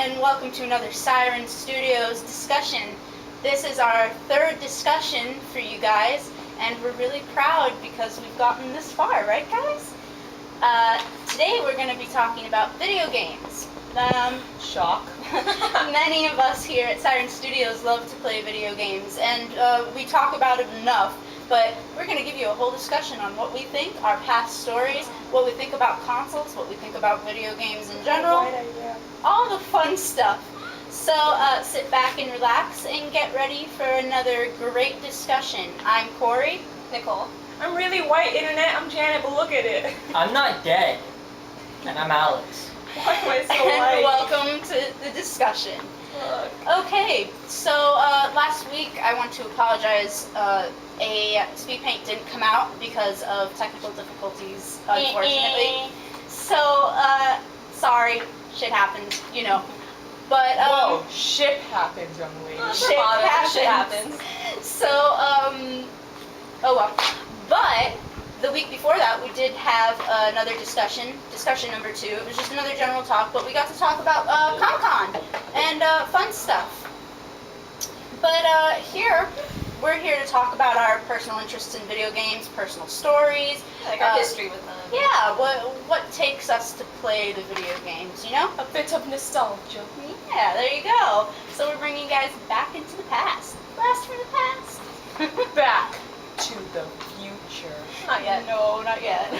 and welcome to another Sirens Studios discussion. This is our third discussion for you guys, and we're really proud because we've gotten this far, right guys? Today we're going to be talking about video games. Shock. Many of us here at Sirens Studios love to play video games, and we talk about it enough. But we're going to give you a whole discussion on what we think, our past stories, what we think about consoles, what we think about video games in general, all the fun stuff. So sit back and relax and get ready for another great discussion. I'm Corey. Nickole. I'm really white, internet. I'm Janet, but look at it. I'm not dead. And I'm Alex. Why am I so And white? welcome to the discussion. Look. Okay, so last week I want to apologize. A speed paint didn't come out because of technical difficulties, unfortunately. So, sorry, shit happens, you know. But, Whoa, shit happens, young lady. shit happens. So, oh well. But, the week before that, we did have another discussion number 2. It was just another general talk, but we got to talk about Comic-Con and fun stuff. But we're here to talk about our personal interests in video games, personal stories. Like our history with them. Yeah, what takes us to play the video games, you know? A bit of nostalgia. Yeah, there you go. So we're bringing you guys back into the past. Blast from the past. Back to the future. Not yet. No, not yet.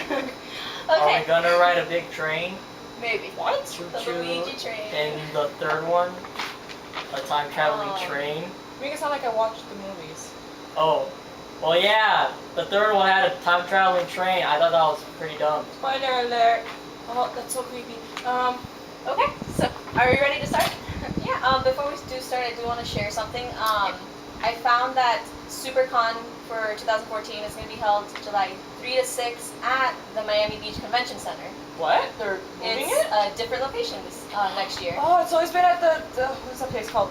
Are we Okay, gonna ride a big train? maybe. What? The Luigi train. And the third one, a time traveling Oh. train. Make it sound like I watched the movies. Oh, well yeah, the third one had a time traveling train. I thought that was pretty dumb. Spoiler alert. Oh, that's so creepy. Okay, so are we ready to start? Yeah, before we do start, I do want to share something. I found that SuperCon for 2014 is going to be held July 3 to 6 at the Miami Beach Convention Center. What? They're moving It's it? a different location this next year. Oh, it's always been at the what's that place called?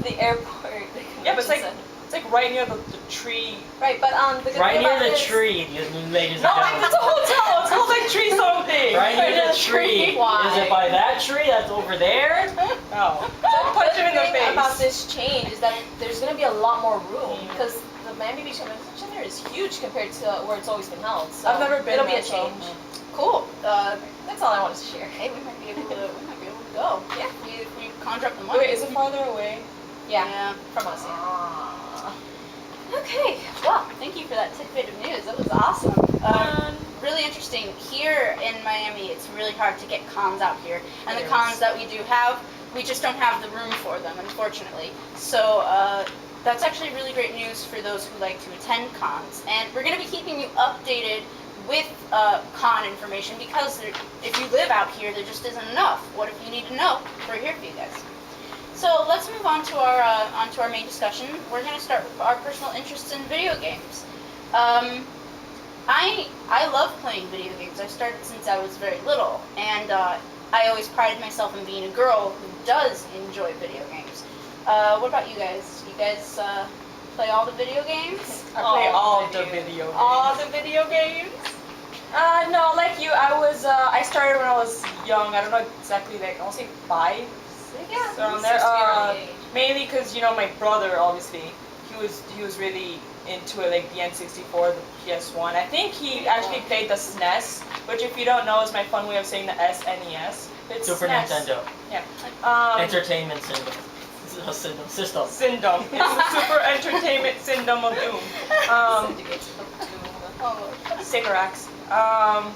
The airport. The Yeah, but convention center. it's like right near the tree. Right, but the good Right thing near about the this, tree, ladies and No, like gentlemen. that's a hotel. It's called like Tree something. Right near the tree. Why? Is it by that tree that's over there? Oh. The Punch good him in the thing face. about this change is that there's going to be a lot more room because the Miami Beach Convention Center is huge compared to where it's always been held. So I've never been It'll be there, a so- change. Cool. That's all I wanted to share. Hey, we might be able to go. Yeah. We conjure up the money. Wait, is it farther away? Yeah, from us. Yeah. Okay, well, thank you for that tidbit of news. That was awesome. Really interesting. Here in Miami, it's really hard to get cons out here. And the It cons is. that we do have, we just don't have the room for them, unfortunately. So that's actually really great news for those who like to attend cons. And we're going to be keeping you updated with con information because if you live out here, there just isn't enough. What if you need to know? We're here for you guys. So let's move on to our main discussion. We're going to start with our personal interests in video games. I love playing video games. I started since I was very little, and I always prided myself in being a girl who does enjoy video games. What about you guys? You guys play all the video games? I play all the video games. All the video games? No, like you, I started when I was young. I don't know exactly, like, I'll say 5, 6, Yeah, around 6 there. to be around the age. Mainly because, you know, my brother, obviously, he was really into it, like the N64, the PS1. I think he actually played the SNES, which if you don't know is my fun way of saying the SNES. It's Super SNES. Nintendo. Yeah. Entertainment system. System. Syndom. It's the Super Entertainment Syndom of Doom. Sycorax. Yeah,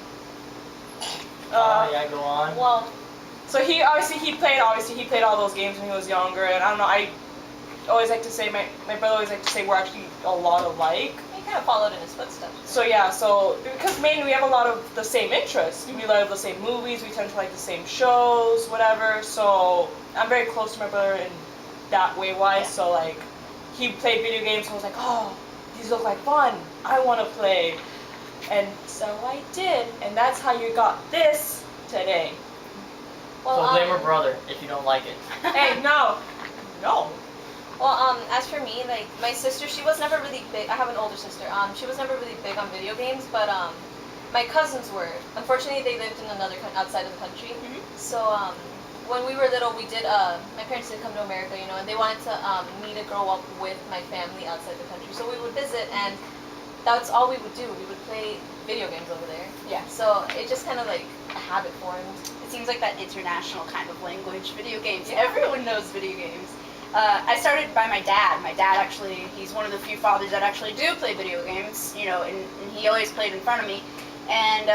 go on. Well, So he played all those games when he was younger, and I don't know, I always like to say, my brother always like to say we're actually a lot alike. he kind of followed in his footsteps. So yeah, because mainly we have a lot of the same interests. We love the same movies, we tend to like the same shows, whatever, so I'm very close to my brother in that way wise, so like, he played video games, so I was like, oh, these look like fun, I want to play. And so I did, and that's how you got this today. Well, So blame her brother if you don't like it. Hey, no. Well, as for me, like, my sister, she was never really big. I have an older sister. She was never really big on video games, but my cousins were. Unfortunately, they lived in another outside of the country. Mhm. So when we were little, we did. My parents did come to America, you know, and they wanted to me to grow up with my family outside the country. So we would visit, and that's all we would do. We would play video games over there. Yeah. So it just kind of like a habit formed. It seems like that international kind of language, video games. Yeah. Everyone knows video games. I started by my dad. My dad actually, he's one of the few fathers that actually do play video games, you know, and he always played in front of me. And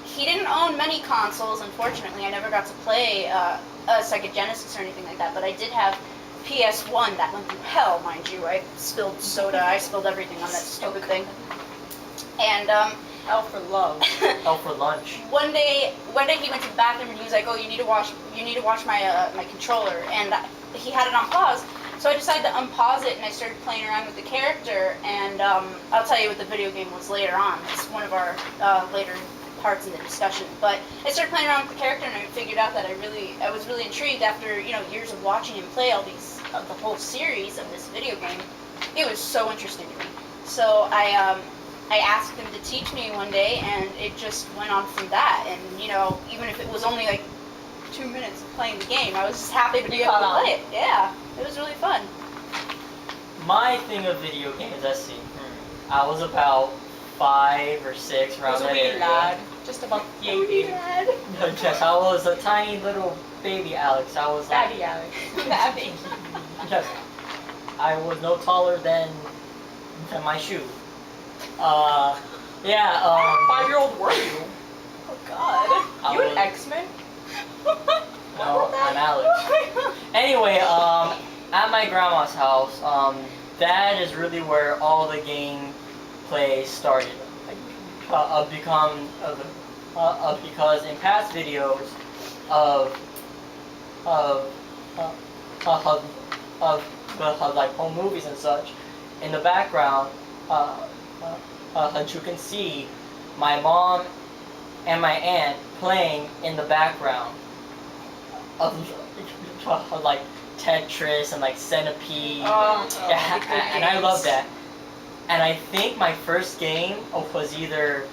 he didn't own many consoles, unfortunately. I never got to play a Sega Genesis or anything like that, but I did have PS1 that went through hell, mind you. I spilled soda, I spilled everything on that stupid thing. And L for love. L for lunch. one day he went to the bathroom and he was like, "Oh, you need to wash my my controller," and he had it on pause. So I decided to unpause it and I started playing around with the character. And I'll tell you what the video game was later on. It's one of our later parts in the discussion. But I started playing around with the character and I figured out that I was really intrigued after years of watching him play all these the whole series of this video game. It was so interesting to me. So I asked him to teach me one day, and it just went on from that. And even if it was only like 2 minutes of playing the game, I was just happy to be able to play it. Yeah, it was really fun. My thing of video games, let's see. I was about 5 or 6 around was a that wee area. lad, just about baby. Yes, I was a tiny little baby Alex. I was like, Daddy Alex. Happy. yes, I was no taller than my shoe. Yeah. 5-year-old were you? Oh God. You an X-Men? No, I'm Alex. Anyway, at my grandma's house, that is really where all the game play started. Because in past videos of like home movies and such, in the background, you can see my mom and my aunt playing in the background of like Tetris and like Centipede. Yeah, and I love that. And I think my first game was either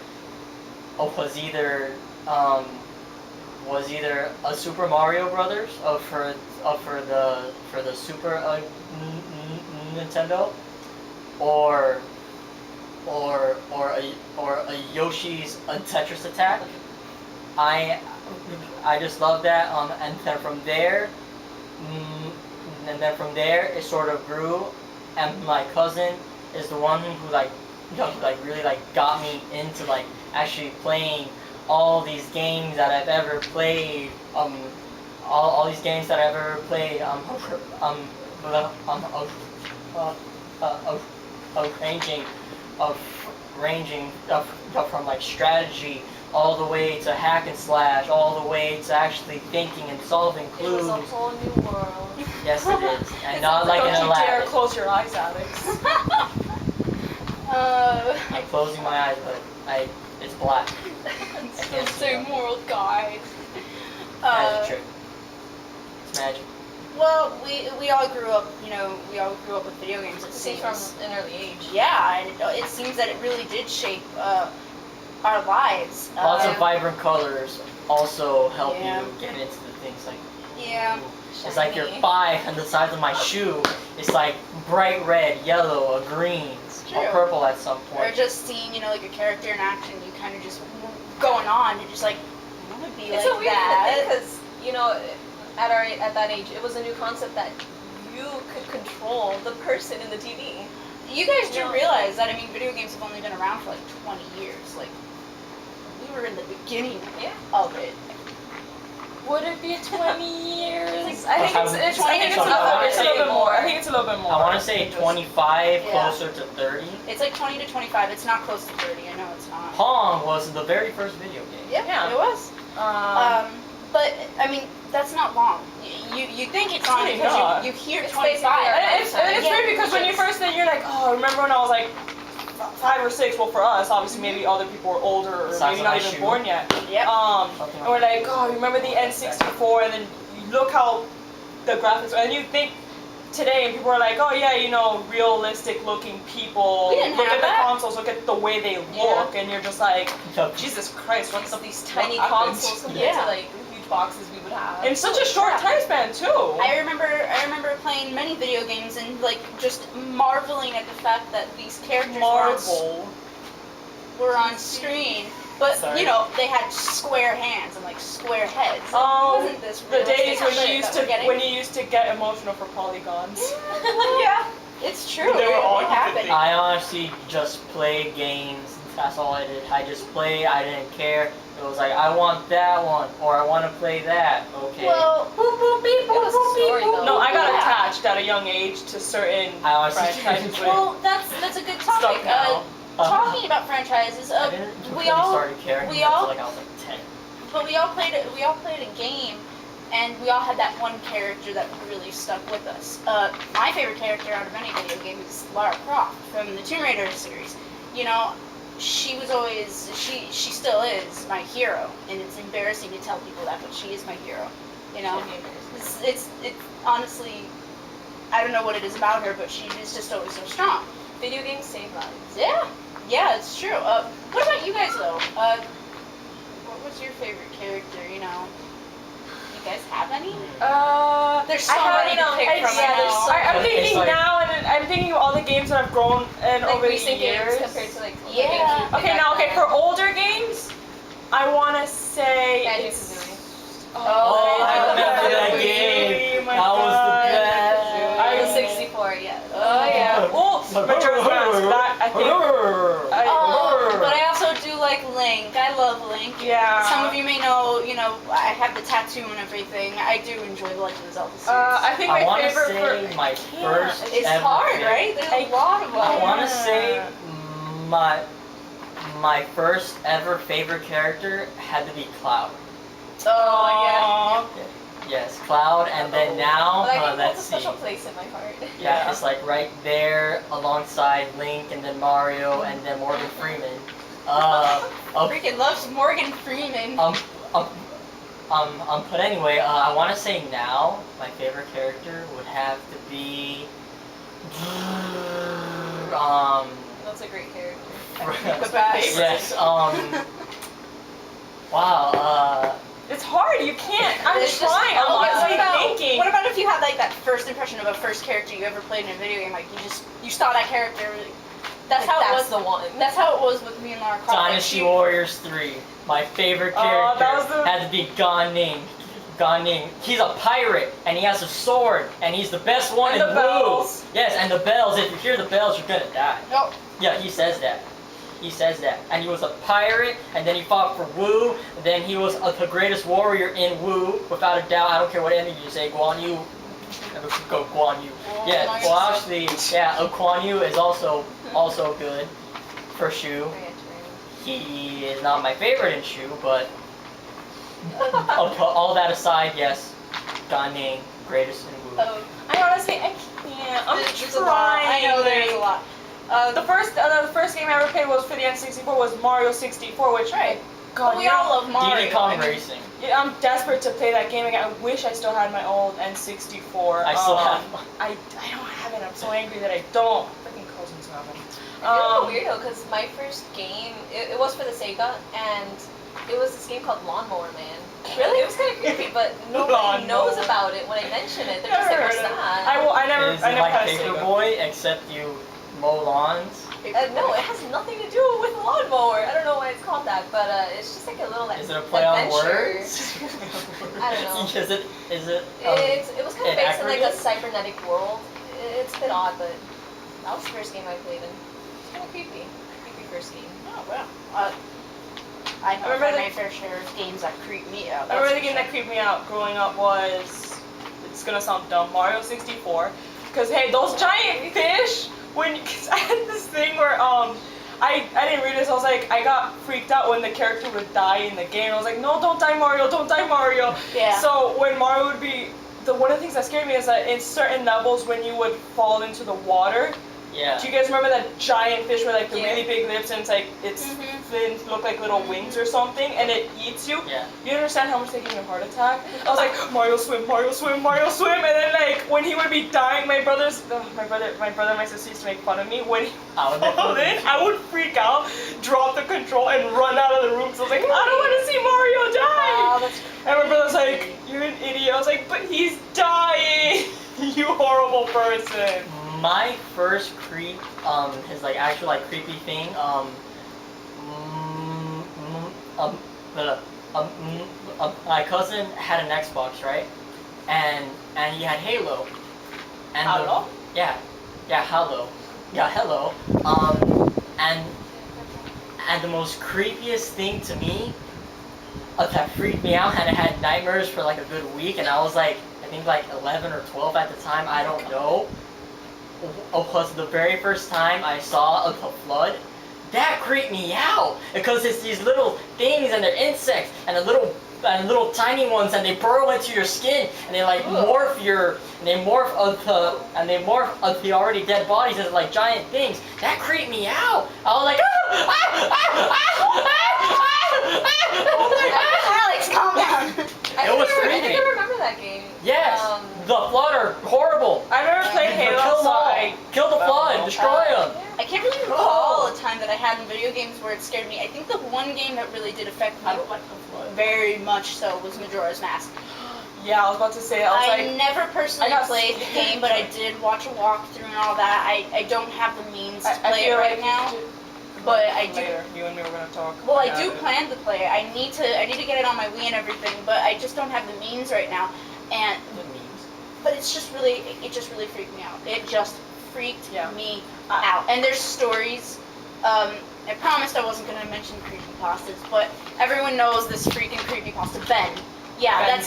a Super Mario Brothers for the Super Nintendo, or a Yoshi's Tetris Attack. I just love that. And then from there, it sort of grew, and my cousin is the one who really got me into actually playing all these games that I've ever played. All these games that I've ever played. Ranging from like strategy all the way to hack and slash, all the way to actually thinking and solving clues. It was a whole new world. Yes, it is, and not like an Don't you dare Aladdin. close your eyes, Alex. I'm closing my eyes, but it's black. It's I can't the see same that. world, guys. Magic trick. It's magic. Well, we all grew up, with video games. It See, seems. from an early age. Yeah, and it seems that it really did shape our lives. Lots of vibrant colors also help Yeah. you get into the things like. Yeah. It's like your Shiny. 5 on the sides of my shoe. It's like bright red, yellow, or green, or true. purple at some Or point. just seeing, like a character in action, you kind of just going on and just like, I want to be It's like a weird that. thing because at that age, it was a new concept that you could control the person in the TV. You guys do No. realize that, video games have only been around for like 20 years. Like, we were in the beginning Yeah. of it. Would it be 20 years? I think it's a little bit more. I think it's a little bit more. I want to say 25, Yeah. closer to 30. It's like 20 to 25. It's not close to 30. I know it's not. Pong was the very first video game. Yeah, it was. But that's not long. You think it's long really not. because you hear It's 25. basically It's Yeah, weird because when you first did, you're like, oh, remember when I was like 5 or 6? Well, for us, obviously, maybe other people were older or Size maybe of not my even shoe. born yet. Yep. And we're like, oh, remember the N64? And then you look how the graphics are, and you think today, and people are like, oh yeah, realistic looking people. We didn't look have at that. the consoles, look at the way they look, and you're just like, So, Jesus Christ, What's what's these tiny what happened? consoles compared Yeah. to like huge boxes we would have. In such a short time span too. I remember playing many video games and like just marveling at the fact that these characters were on screen. But Sorry. you know, they had square hands and like square heads. It Oh, wasn't this the days realistic shit when that you used to get emotional for polygons. yeah, it's true. They were all It you could happened. think. I honestly just played games. That's all I did. I just played. I didn't care. It was like, I want that one, or I want to play that. Okay. Well, boop, boop, beep, boop, It was a boop, beep, story, boop. though. No, I got Yeah. attached at a young age to certain I honestly franchises. didn't. Well, that's a good Stuck topic. now. Talking about franchises, I didn't we really all started caring we until all- like I was like 10. but we all played a game, and we all had that one character that really stuck with us. My favorite character out of any video game is Lara Croft from the Tomb Raider series. You know, she was always she still is my hero, and it's embarrassing to tell people that, but she is my hero. You know, it's honestly, I don't know what it is about her, but she is just always so strong. Video games save lives. Yeah, it's true. What about you guys though? What was your favorite character? You know, you guys have any? There's so many to pick from. yeah, there's so I'm It's thinking like- now, and I'm thinking of all the games that I've grown and like over the recent years. games compared to like older Yeah. games. we played Okay, back now, okay, then. for older games, I want to say it's... Banjo-Kazooie. Oh, I remember that Banjo-Kazooie, game. my That was the God. best. The 64, yeah. Oh yeah. Oh, Majora's Mask. That, I think... Oh, but I also do like Link. I love Link. Yeah. Some of you may know, I have the tattoo and everything. I do enjoy the Legend of Zelda series. I think I my want to favorite say for... my first it's ever hard, favorite- right? There's a lot of them. I want to Yeah. say my first ever favorite character had to be Cloud. Oh Yes, Cloud, and then now, But I think let's that's a see. special place in my heart. Yeah, it's like right there alongside Link, and then Mario, and then Morgan Freeman. yeah. Freaking loves Morgan Freeman. But anyway, I want to say now my favorite character would have to be, That's a great character. The best. yes, wow, It's hard, you can't. I'm It's just- trying, I'm oh, honestly what thinking. What about if you had like that first impression of a first character you ever played in a video game? Like you saw that character. That's Like, how it that's was. the one. That's how it was with me and Lara Croft. Like, Dynasty Warriors 3. My favorite Oh, character that was the- had to be Gan Ning. Gan Ning. He's a pirate, and he has a sword, and he's the best one And in the Wu. bells. Yes, and the bells. If you hear the bells, you're gonna die. No. Yeah, he says that. He says that. And he was a pirate, and then he fought for Wu, and then he was the greatest warrior in Wu, without a doubt. I don't care what enemy you say, Guan Yu. Go Guan Yu. Yeah, nice. well actually, yeah, Guan Yu is also good for Shu. Very entertaining. He is not my favorite in Shu, but all that aside, yes, Gan Ning, greatest in Wu. Oh, I honestly, I can't. I'm there's a lot. trying. I know there's a lot. The first game I ever played was for the N64 was Mario 64, which Right. God, But we you know, all love Mario. Diddy Kong I mean, Racing. yeah, I'm desperate to play that game again. I wish I still had my old N64. I still have mine. I don't have it. I'm so angry that I don't. Freaking cousins have it. I feel weird though, because my first game, it was for the Sega, and it was this game called Lawnmower Man. Really? It was kind of creepy, but nobody knows Lawnmower. about it when I mention it. They're just like, what's Never heard of it. that? I never. Is I it never like had a Sega. Paperboy, except you mow lawns? No, it has nothing to do with lawnmower. I don't know why it's called that, but it's just like a little like Is it a play on adventure. words? I don't know. Is it? It was kind of an based in like a acronym? cybernetic world. It's a bit odd, but that was the first game I played, and it's kind of creepy. Creepy first game. Oh wow. I know remember my fair share of games that creep me out. I remember the game that creeped me out growing up was, it's gonna sound dumb, Mario 64. Cause hey, those giant fish, cause I had this thing where I didn't read this. I was like, I got freaked out when the character would die in the game. I was like, no, don't die, Mario, don't die, Mario. Yeah. So when Mario would be, one of the things that scared me is that in certain levels when you would fall into the water, Yeah. Do you guys remember that giant fish with like the Yeah. really big lips and it's like its fins look like little wings or something and it eats you? Yeah. You understand how much they give me a heart attack? I was like, Mario swim, Mario swim, Mario swim, and then like when he would be dying, my brother and my sister used to make fun of me. When he fell in, I would freak out, drop the control, and run out of the room. So I was like, I don't want to see Mario die. Oh, that's And my brother's like, you're an idiot. I was like, but he's dying. You horrible person. My first his like actual like creepy thing, my cousin had an Xbox, right? And he had Halo. And Halo? Yeah, Halo. Yeah, hello. And the most creepiest thing to me, that freaked me out, and I had nightmares for like a good week, and I was like, I think like 11 or 12 at the time, I don't know. Was the very first time I saw the flood. That creeped me out because it's these little things and they're insects and the little tiny ones and they burrow into your skin and they like morph of the already dead bodies into like giant things. That creeped me out. I was like, Alex, calm down. It was I creepy. think I remember that game. Yes, the flood are horrible. I never played Halo, so I Kill the flood, destroy them. I can't really recall a time that I had in video games where it scared me. I think the one game that really did affect me like the flood. very much so was Majora's Mask. Yeah, I was about to say. I was I like, never personally I got played the scared. game, but I did watch a walkthrough and all that. I don't have the means to I play it feel right like now. you should- But I do. Later, you and me were gonna talk. Well, I about do it. plan to play it. I need to get it on my Wii and everything, but I just don't have the means right now. And but it just really freaked me out. It just freaked me out. And there's stories. I promised I wasn't going to mention creepypastas, but everyone knows this freaking creepypasta, Ben. Yeah, Ben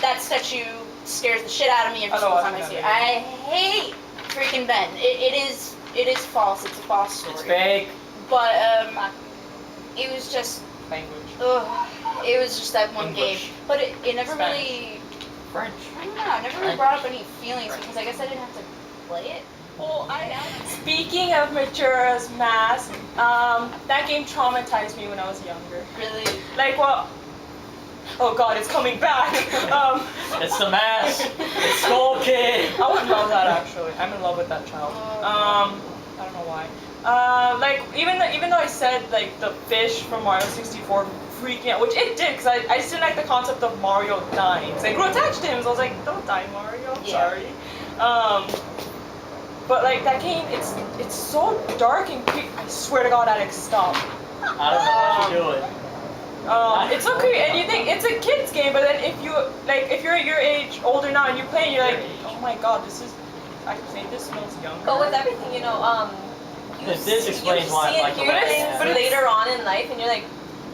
that statue scares the shit out of me every single time I see it. I hate freaking Ben. It is false. It's a false story. It's fake. But it was just Language. it was just that one English. game. But it never Spanish. really. French. I don't know. It never really brought up any feelings because I guess I didn't have to play it. Well, speaking of Majora's Mask, that game traumatized me when I was younger. Really. Like, well, oh god, it's coming back. It's the mask. It's Skull Kid. I would love that actually. I'm in love with that child. I don't know why. Like even though I said like the fish from Mario 64 freaked me out, which it did, because I just didn't like the concept of Mario dying. Cause I grew attached to him, so I was like, don't die, Mario. I'm sorry. But like that game, it's so dark and creepy. I swear to God, Alex, stop. I don't know what you're doing. It's so creepy, and you think it's a kid's game, but then if you're your age, older now, and you play, and you're like, oh my God, I can say this smells younger. But with everything, you This explains you why see I like and hear the things but it's- later on in life, and you're like,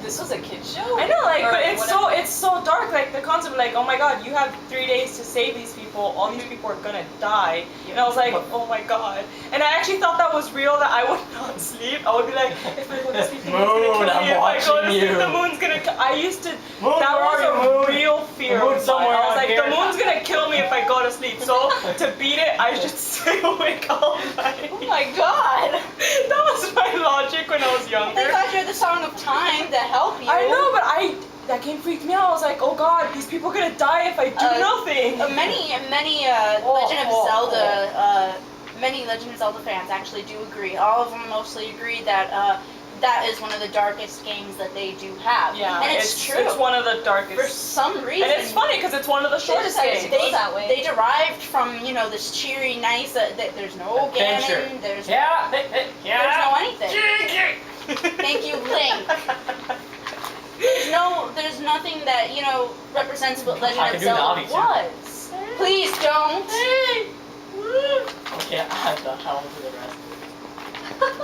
this was a kid's show. I know, like, Or but whatever. it's so dark. Like the concept, like, oh my God, you have 3 days to save these people. All these people are gonna die. And I was like, oh my God. And I actually thought that was real. That I would not sleep. I would be like, if I go to sleep, the moon's Moon, gonna kill I'm me. If I go to watching sleep, you. the moon's gonna. I used to. Moon, That where was are you, a Moon? real fear. The moon's of mine. somewhere I was out like, here. the moon's gonna kill me if I go to sleep. So to beat it, I should stay awake all night. Oh my God. That was my logic when I was younger. Thank God you're the Song of Time to help you. I know, but that game freaked me out. I was like, oh God, these people are gonna die if I do nothing. Many Legend of Zelda fans actually do agree. All of them mostly agree that that is one of the darkest games that they do have. Yeah, and it's true. It's one of the darkest. For some reason. And it's funny because it's one of the shortest decided games. to go that way. They derived from, this cheery, nice, that there's no Adventure. Ganon, there's Yeah. there's no anything. Thank you, Link. There's nothing that, represents what I Legend can of do Zelda Navi, too. was. Please don't. Okay, I the hell to the rest.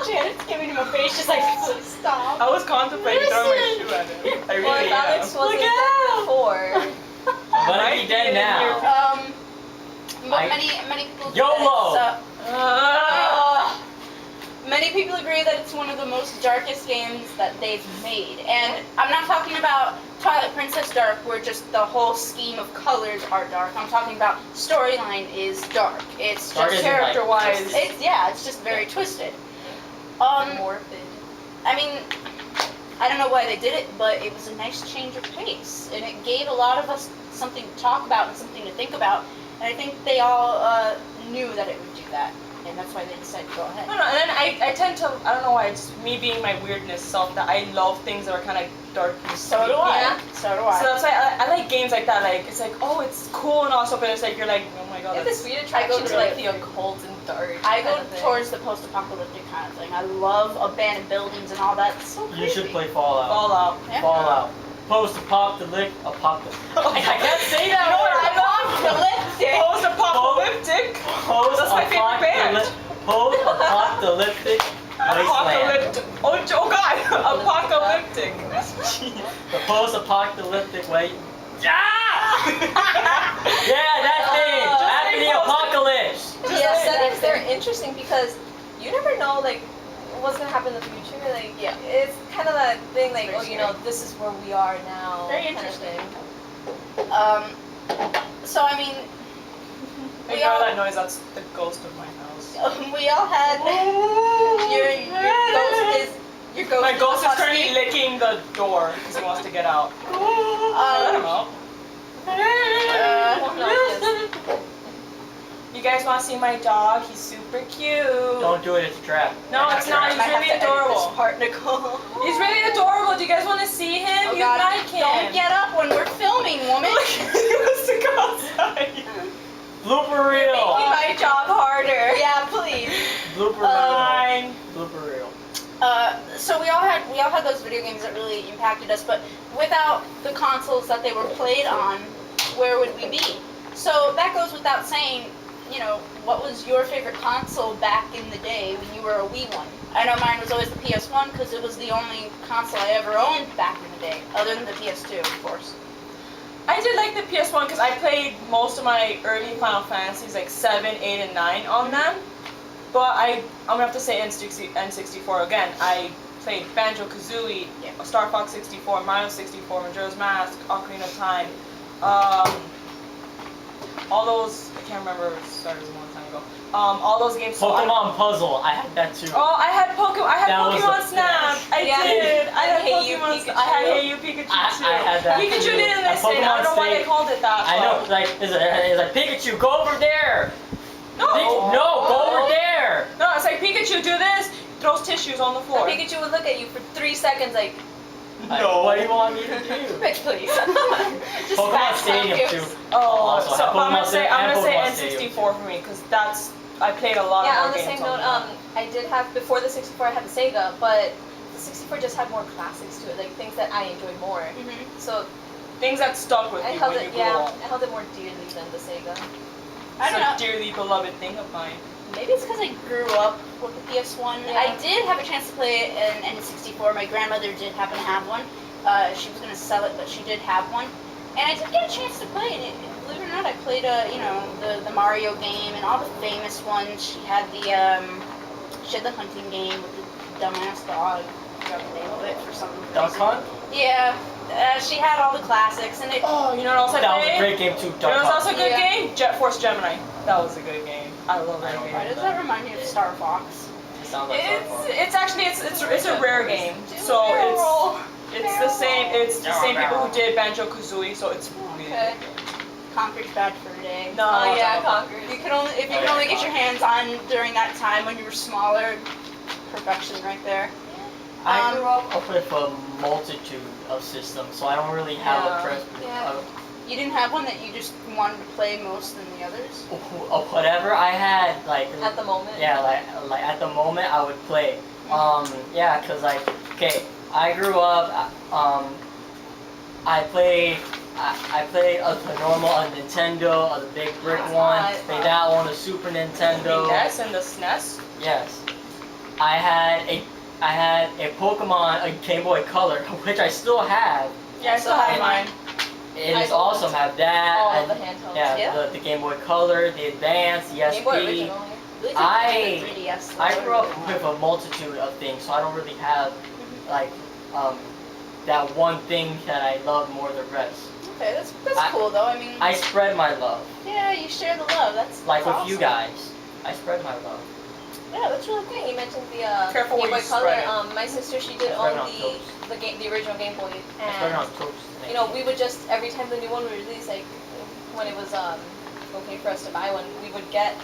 Janet's giving him a face just like, stop. I was contemplating throwing my shoe at him. I Well, really if Alex am. wasn't dead before. I'm gonna be dead now. But many people. YOLO! Many people agree that it's one of the most darkest games that they've made. And I'm not talking about Twilight Princess dark, where just the whole scheme of colors are dark. I'm talking about storyline is dark. It's Dark just isn't, like, character-wise. twisted. it's just very twisted. Morbid. I mean, I don't know why they did it, but it was a nice change of pace, and it gave a lot of us something to talk about and something to think about. And I think they all knew that it would do that, and that's why they decided to go ahead. I don't know, and then I tend to, I don't know why, it's me being my weirdness self, that I love things that are kind of dark and So do sweet. I. Yeah. So do I. So that's why I like games like that. Like, it's like, oh, it's cool and awesome, but it's like, you're like, oh my god. You have this weird I go attraction to through like it. the occult and dark. I go kind of thing. towards the post-apocalyptic kind of thing. I love abandoned buildings and all that. It's so creepy. You should play Fallout. Fallout. Yeah. Fallout. Post-apocalyptic. I can't say that You know what word. I love? Apocalyptic. Post-apocalyptic. That's my favorite band. Post-apocalyptic wasteland. Apocalyptic. Oh god. Apocalyptic. The post-apocalyptic way. Yeah! Yeah, that thing. Just After say the post- apocalypse. Just Yeah, like settings, that. they're interesting because you never know, like, what's gonna happen in the future. Like, Yeah. it's kind of that thing, like, Very oh, you know, this is where we are now. Very kind of interesting. thing. So I mean, we Ignore all that noise, that's the ghost of my house. we all had your ghost. My ghost is husky. currently licking the door because he wants to get out. I don't know. You guys want to see my dog? He's super cute. Don't do it, it's a trap. No, it's not. He's I have really to edit adorable. This part, Nickole. He's really adorable. Do you guys want to see him? Oh You God, like him. don't get up when we're filming, woman. he wants to go outside. Blooper reel. Making my job harder. Yeah, please. Blooper reel. Fine. Blooper reel. So we all had those video games that really impacted us, but without the consoles that they were played on, where would we be? So that goes without saying. You know, what was your favorite console back in the day when you were a wee one? I know mine was always the PS1 because it was the only console I ever owned back in the day, other than the PS2, of course. I did like the PS1 because I played most of my early Final Fantasies, like 7, 8, and 9 on them. But I'm gonna have to say N64 again. I played Banjo-Kazooie, Yeah. Star Fox 64, Mario 64, Majora's Mask, Ocarina of Time. All those, I can't remember, sorry, it was a long time ago. All those games. so Pokemon Puzzle. I had that too. Oh, I had That was Pokemon the Snap. best. I Yeah. did. I had Hey You Pokemon. Pikachu. I had Hey You Pikachu too. I had that Pikachu too. didn't And listen. I don't know why Pokemon they called it that. I know, but- like, it's like Pikachu, go over there. No. No, go over there. No, it's like Pikachu, do this. Throws tissues on the The floor. Pikachu would look at you for 3 seconds, like, No. What do you want me to do? Bitch, please. Just Pokemon fast Stadium talk. too. Oh, Also, so I have I'm gonna Pokemon say and Pokemon N64 for me because that's I played a lot yeah, of on more the games same note, that. I did have, before the 64, I had the Sega, but the 64 just had more classics to it, like things that I enjoyed more. Mhm. So Things that stuck with I you held when it, you yeah, grew up. I held it more dearly than the Sega. I don't know. It's a dearly beloved thing of mine. Maybe it's because I grew up with the PS1. Yeah. I did have a chance to play an N64. My grandmother did happen to have one. She was going to sell it, but she did have one. And I did get a chance to play it. Believe it or not, I played, the Mario game and all the famous ones. She had the hunting game with the dumbass dog. I forgot the name of it for some reason. Duck Hunt? Yeah, she had all the classics, and it. Oh, you know what else I That was played? a great game too, You know Duck what was Hunt. also a good Yeah. game? Jet Force Gemini. That was a good game. I love that Why game. does that remind me of Star Fox? It sounds like Star Fox. It's actually it's a rare game. So Barrel. it's the same people who did Banjo-Kazooie, so it's really Okay. Conquer's bad for a day. No, oh yeah, no. Conquer. You can only if you can only get your hands on during that time when you were smaller. Perfection right there. I grew up with a multitude of systems, so I don't really have Yeah. a preference. Yeah. You didn't have one that you just wanted to play most than the others? Of whatever I had, like At the moment. yeah, like at the moment I would play. Yeah, cause like okay, I grew up. I played the normal Nintendo, the big brick one. Played that one, the Super Nintendo. The NES and the SNES. Yes. I had a Pokemon, a Game Boy Color, which I still have. Yeah, I still have mine. It I is don't awesome. Have that. All and, the handhelds. yeah, Yeah. The Game Boy Color, the Advance, the Game Boy SP. original. Really I- think the 3DS. I grew up with a multitude of things, so I don't really have like that one thing that I love more than the rest. Okay, that's cool though. I mean, I spread my love, yeah, you share the love. That's like with awesome. you guys. I spread my love. Yeah, that's really cool. Yeah, you mentioned the Careful Game where Boy you Color. spread it. My sister, she did I spread own it on the original Game Boy, I spread it on and toast. you know, we would just every time the new one would release, like when it was okay for us to buy one, we would get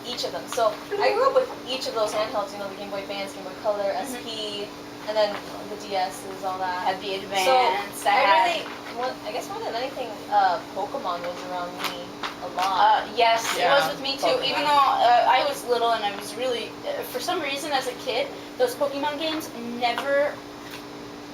each of them. So I grew up with each of those handhelds. You know, the Game Boy Advance, Game Boy Color, SP, and then the DS's, all I that. had the Advance. So I I guess more than anything, Pokemon was around me a lot. yes, Yeah, it was with me too. Pokemon. Even though I was little and I was really, for some reason as a kid, those Pokemon games never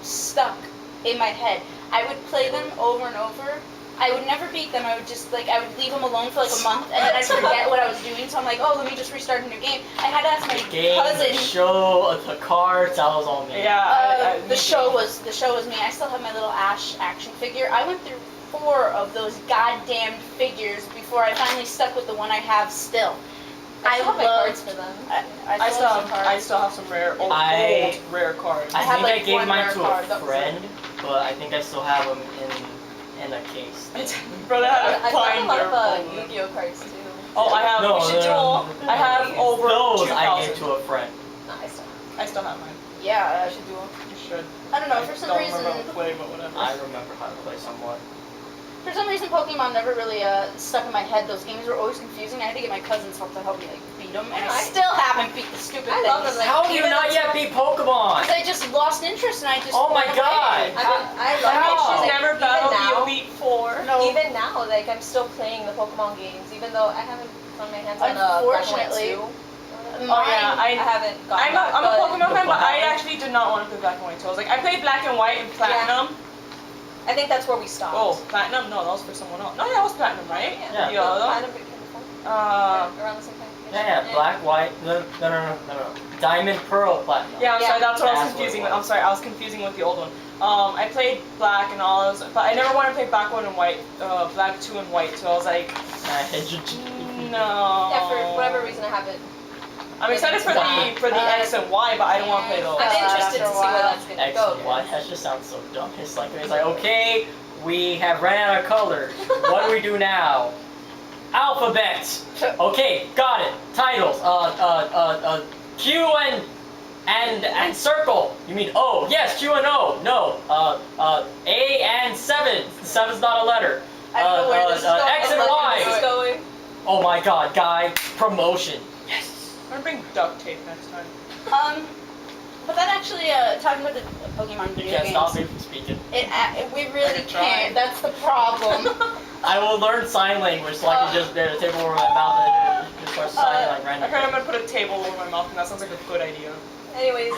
stuck in my head. I would play them over and over. I would never beat them. I would just I would leave them alone for like a month and then I'd forget what I was doing. So I'm like, oh, let me just restart a new game. I had to ask my Game, cousin. the show, the cards, that was all me. Yeah. The show was me. I still have my little Ash action figure. I went through 4 of those goddamn figures before I finally stuck with the one I have still. I still have my loved- cards for them. I still love some have cards. some rare old rare cards. I I had, think I like, gave one mine rare to card, a that was friend, but I think I still have them in a case. Brother had a I've got a lot binder of full of them. Yu-Gi-Oh cards too. Oh, I have. No, we should no, duel. I have over Those I 2,000. gave to a friend. No, I still. I still have mine. Yeah, We should duel. You should. I don't know. For some don't reason, remember how to play, but whatever. I remember how to play somewhat. Pokemon never really stuck in my head. Those games were always confusing. I had to get my cousins help to help me beat them, and I still haven't beat the stupid I things. love them, like, How do you even not though- yet beat Pokemon? Because I just lost interest and I just. Oh my went God. away. I How? love it. She's Like, never even battled now, the Elite Four. No. Even now, like I'm still playing the Pokemon games, even though I haven't gotten my hands on Black and White Unfortunately, 2. Oh yeah, I haven't gotten that, I'm a but Pokemon fan, but I Black- actually did not want to play Black and White. So I was like, I played Black and White and Platinum. I think that's where we stopped. Oh, Platinum? No, that was for someone else. No, yeah, it was Platinum, right? Yeah. The other? Platinum became before, Uh, around the same time. Yeah, Black, White, no. Diamond, Pearl, Platinum. yeah, I'm Yeah. sorry, that's what I was That's what confusing it with. was. I'm sorry, I was confusing with the old one. I played Black and all those, but I never wanted to play Black 1 and White, Black 2 and White, so I was like, no. Yeah, for whatever reason I haven't. I'm excited for the X and Y, but I don't want to play those. I'm Uh, interested to after a see where while. that's gonna X go. and Y, that just sounds so dumb. It's like okay, we have ran out of colors. What do we do now? Alphabets. Okay, got it. Titles. Q and circle. You mean O? Yes, Q and O. No. A and 7. 7's not a letter. I don't know where this is going. X and I'm liking Y. where this is going. Oh my God, guy, promotion. Yes. I'm gonna bring duct tape next time. But that actually, talking about the Pokemon You video can't games, stop me from speaking. we really can try. can't. That's the problem. I will learn sign language so I can just get a table over my mouth and just start signing like I random. heard I'm gonna put a table over my mouth, and that sounds like a good idea. Anyways,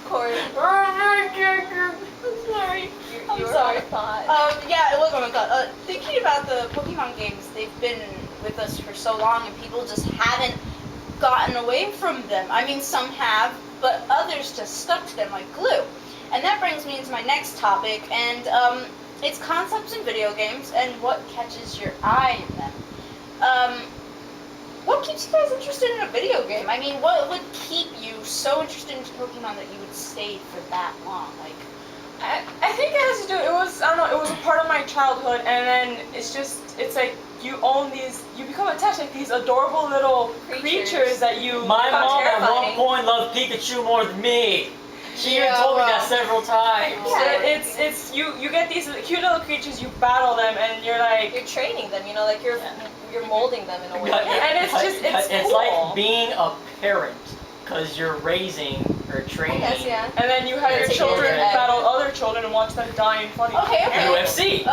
Corey, Sorry. I'm you were sorry. on a thought. Yeah, it was on my thought. Thinking about the Pokemon games, they've been with us for so long, and people just haven't gotten away from them. I mean, some have, but others just stuck to them like glue. And that brings me into my next topic, and it's concepts in video games and what catches your eye in them. What keeps you guys interested in a video game? I mean, what would keep you so interested in Pokemon that you would stay for that long? Like, I think it has to do. It was I don't know. It was a part of my childhood, and then it's like you own these. You become attached like these adorable little creatures that you. My become mom at one terrifying. point loved Pikachu more than me. She even Yeah, told me that well. several times. Yeah. It's you get these cute little creatures. You battle them, and you're like. You're training them, you know, like you're molding them in a way. And it's just- it's like cool. being a parent, because you're raising or I training. guess, yeah. And then you have your Taking children your egg. battle other children and watch them die in funny. Okay. UFC.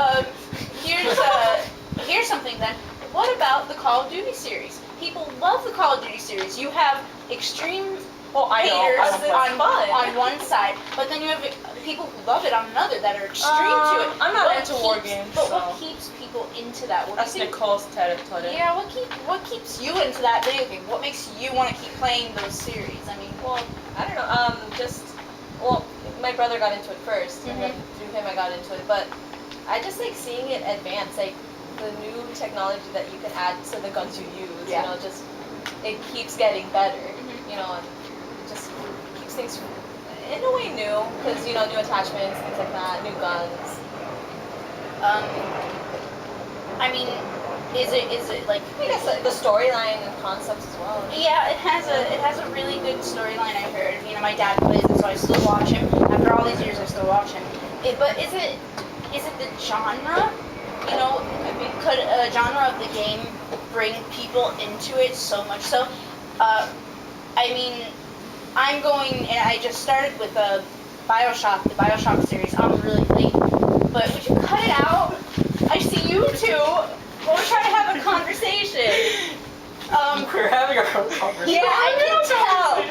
Here's something then. What about the Call of Duty series? People love the Call of Duty series. You have extreme Oh, I know. I haters don't play. on one side, but then you have people who love it on another that are extreme to it. I'm not What into war keeps- games, But so. what keeps people into that? What That's do you think? Nicole's territory. Yeah, what keeps you into that video game? What makes you want to keep playing those series? I mean, Well, I don't know. My brother got into it 1st, and then through him I got into it. But I just like seeing it advance, like the new technology that you can add to the guns you use. Yeah. You know, just it keeps getting better. Mhm. You know, and it just keeps things in a way new because you know new attachments, things like that, new guns. I mean, is it like? I guess the storyline and concepts as well. Yeah, it has a really good storyline. I heard. You know, my dad plays it, so I still watch him. After all these years, I still watch him. But is it the genre? You know, could a genre of the game bring people into it so much so? I mean, I'm going, and I just started with the Bioshock series. I'm really late, but would you cut it out? I see you two. Well, we're trying to have a conversation. We're having a conversation. Yeah, I can tell.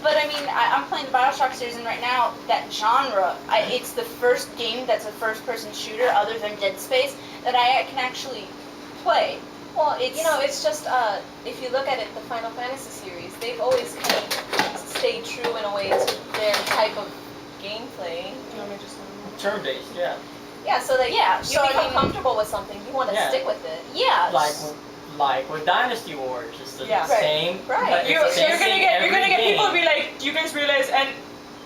But I mean, I'm playing the Bioshock series, and right now, that genre, it's the first game that's a first-person shooter other than Dead Space that I can actually play. Well, you know, it's just if you look at it, the Final Fantasy series, they've always kind of stayed true in a way to their type of gameplay. You want me to just Turn-based, yeah. Yeah, so that Yeah, you so I become mean- comfortable with something, you want to Yeah. stick with it. Yeah. Like with Dynasty Wars, it's the Yeah. same. Right. But You're it's the same gonna thing get every people game. be like, do you guys realize? And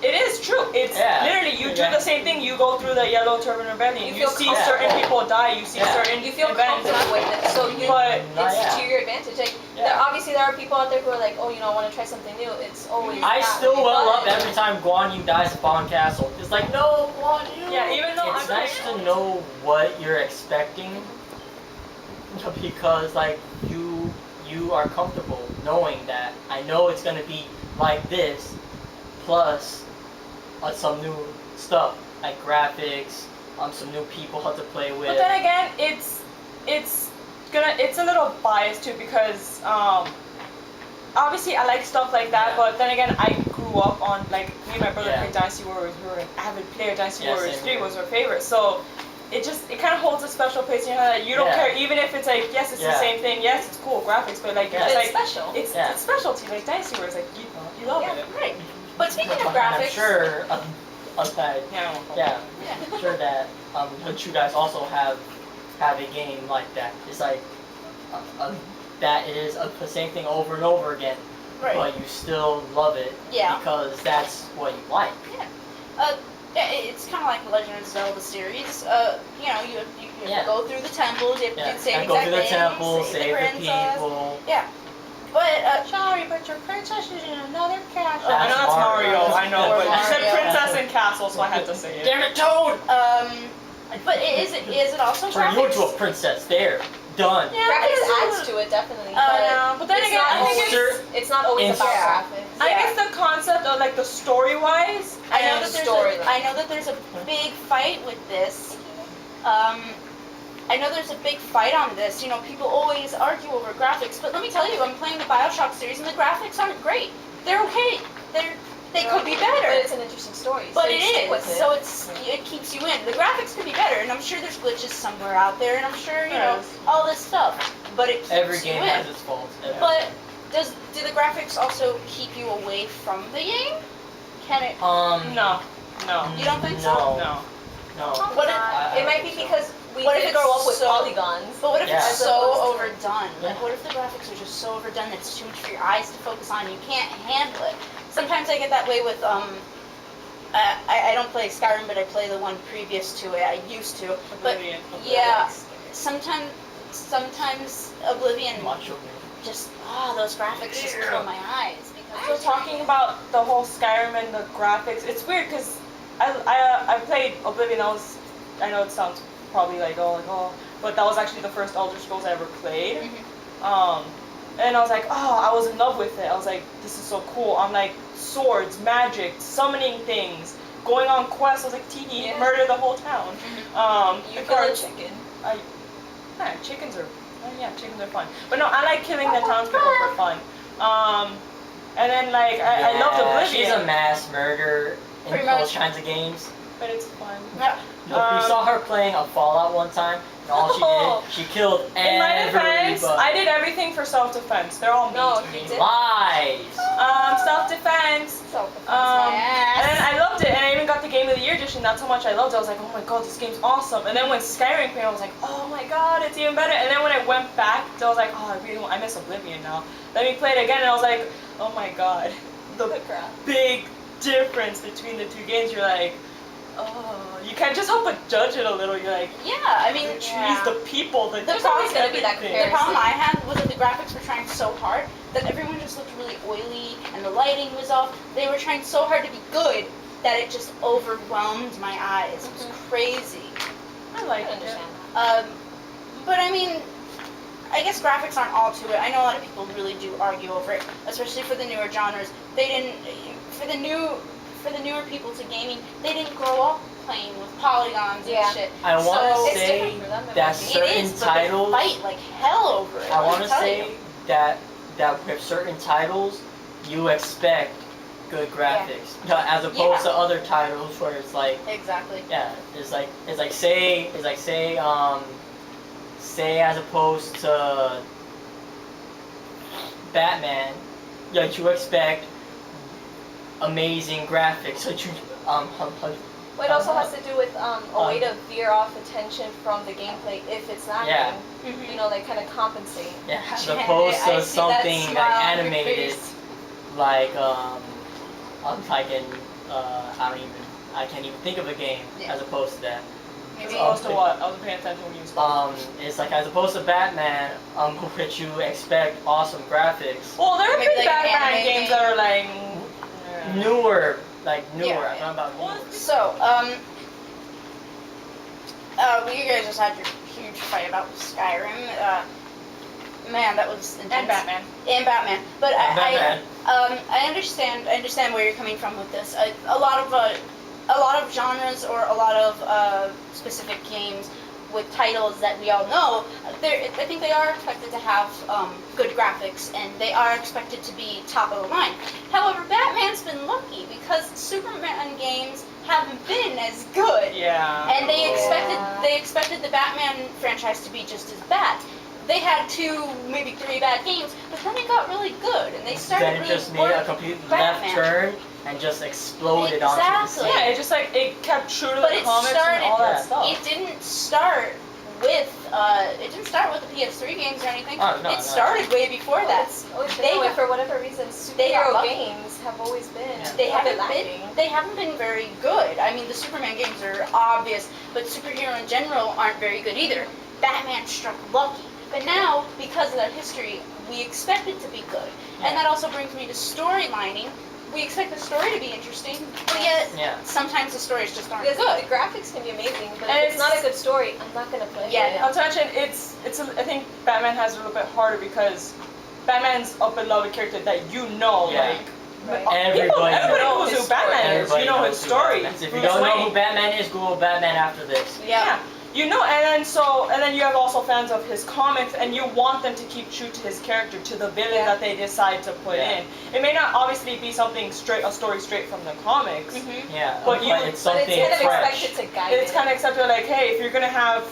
it is true. It's Yeah. literally you do Yeah. the same thing. You go through the Yellow Turban Rebellion. You You feel see comfortable. certain people die. You see Yeah. certain You feel events. comfortable with it, so you. But Not It's yet. to your advantage. Like, Yeah. obviously there are people out there who are like, oh, you know, I want to try something new. It's always. I that still way, well but- up every time Guan Yu dies at Bond Castle. It's like, no, Guan Yu! Yeah, even though It's I'm nice to know what you're expecting because, like, you are comfortable knowing that I know it's gonna be like this, plus some new stuff, like graphics, some new people to play with. But then again, it's a little biased too because obviously I like stuff like that, Yeah. but then again I grew up on like me and my brother Yeah. played Dynasty Warriors. We were an avid player. Dynasty Yeah, Warriors same 3 here. was our favorite. So it kind of holds a special place in your heart. You don't Yeah. care even if it's like yes it's the Yeah. same thing. Yes it's cool graphics, but like Yeah. it's It's like special. it's Yeah. it's specialty. Like Dynasty Warriors, like you love Yeah. it. Right. But speaking of I'm graphics, sure that Yeah. I'm sure that but you guys also have a game like that. It's like that it is the same thing over and over again, right? but you still love it Yeah. because that's what you like. It's kind of like the Legend of Zelda series. You know, you have to Yeah. go through the temples. You have to do the same and go exact through the thing, temple, save save the princess. people. But Sorry, but your princess is in another castle. I know that's Mario. I know, Or but you said Mario. princess and castle, so I had to say it. Damn it, Toad! but is it also Turn you graphics? into a princess. There, done. Yeah, Graphics but adds to it definitely, But then it's again, not I think always, it's not always about Yeah. graphics. I Yeah. guess the concept of like the story wise. I know and that storyline. I know that there's a big fight with this. I know there's a big fight on this. You know, people always argue over graphics, but let me tell you, I'm playing the Bioshock series, and the graphics aren't great. They're okay. They could be better. But it's an interesting story. But so it you stick is, with it. so it keeps you in. The graphics could be better, and I'm sure there's glitches somewhere out there, and I'm sure you know Yes. all this stuff. But it keeps Every you game in. has its faults. But do the graphics also keep you away from the game? Can it? No. You don't think so? No. No. What if- I It might be think so. because we What if didn't it's grow up with so- polygons. But what if Yeah. it's As so opposed to- overdone? Like, Yeah. what if the graphics are just so overdone that it's too much for your eyes to focus on? You can't handle it. Sometimes I get that way with I don't play Skyrim, but I play the one previous to it. I used to, but Oblivion. yeah, sometimes Oblivion Macho. just those graphics just kill my eyes because So talking about the whole Skyrim and the graphics, it's weird because I played Oblivion. I know it sounds probably like but that was actually the first Elder Scrolls I ever played. And I was like, I was in love with it. I was like, this is so cool. I'm like, swords, magic, summoning things, going on quests. I was like, tee, Yeah. murder the whole town. You of kill a course, chicken. chickens are fun. But no, I like killing the townspeople for fun. And then like I loved Oblivion. She's a mass murderer in Pretty all much. kinds of games. But it's fun. Look, we saw her playing a Fallout one time, and all she Oh. did, she killed In my defense, everybody. I did everything for self-defense. They're all mean No, to he me. did. Lies. Self-defense. So, And then I loved it, and I even got the game Game of the Year edition, that's how much I loved it. I was like, oh my god, this game's awesome. And then when Skyrim came, I was like, oh my god, it's even better. And then when I went back, I was like, oh, I miss Oblivion now. Let me play it again, and I was like, oh my god, the big difference between the two games. You're like, oh, you can't just help but judge it a little. You're like, Yeah, I mean, the trees, the people, the There's always gonna be that everything. the problem I had was that the graphics were trying so hard that everyone just looked really oily and the lighting was off. They were trying so hard to be good that it just overwhelmed my eyes. It was crazy. I I like can it. understand that. But I mean, I guess graphics aren't all to it. I know a lot of people really do argue over it, especially for the newer genres. They didn't, for the newer people to gaming, they didn't grow up playing with polygons Yeah. and shit. I want So- to It's say different for them than that what we- It certain is, but titles. they fight like hell over it. I let want me to tell say you. that with certain titles, you expect good graphics, as opposed to other titles where it's like, Exactly. yeah, say as opposed to Batman, yeah, you expect amazing graphics, so you Well, it also has to do with a way to veer off attention from the gameplay if it's not Yeah. you know, like kind of compensate. yeah, as Yeah, opposed I to see that something smile like on your animated, face. like like in I can't even think of a game Yeah. as opposed to that. As Maybe opposed to what? I wasn't paying attention when you spoke. It's like as opposed to Batman, which you expect awesome graphics. Well, there are Maybe big like an Batman anime games game. that are like Newer, Yeah, I'm talking about newer. So, you guys just had your huge fight about Skyrim. Man, that was intense. and Batman. And Batman. But Batman. I understand where you're coming from with this. A lot of genres or a lot of specific games with titles that we all know, I think they are expected to have good graphics and they are expected to be top of the line. However, Batman's been lucky because Superman games haven't been as good. Yeah. And they Yeah. expected the Batman franchise to be just as bad. They had 2, maybe 3 bad games, but then it got really good, and they started Then it really just made a working complete Batman. left turn and just exploded onto the Exactly. scene. Yeah, it just like it kept true to But the it comics started- and all that Yeah. stuff. It didn't start with the PS3 games or anything. Oh, no, it no. started way before Well, that. it's always been They that way got- for whatever reason. they got Superhero lucky. games have always been Yeah. They a bit haven't been. lacking. They haven't been very good. I mean, the Superman games are obvious, but superhero in general aren't very good either. Batman struck lucky, but now because of that history, we expect it to be good, Yeah. and that also brings me to storylining. We expect the story to be interesting, but yet Yeah. sometimes the stories just aren't Because good. the graphics can be amazing, but And if it's not a it's- good story, I'm not gonna play Yeah, it. Not to mention, I think Batman has a little bit harder because Batman's a beloved character that you know, Yeah. like Right. Everybody everybody knows. knows his who Batman story. is. Everybody You know knows his who story. Batman is. If you Bruce don't know Wayne. who Batman is, Google Batman after this. Yeah. You know, and then you have also fans of his comics, and you want them to keep true to his character, to the villain Yeah. that they decide to put Yeah. in. It may not obviously be something a story straight from the comics. Mhm. Yeah, But but, you- it's But it's something kind of fresh. expected to guide It's it. kind of accepted, like, hey, if you're gonna have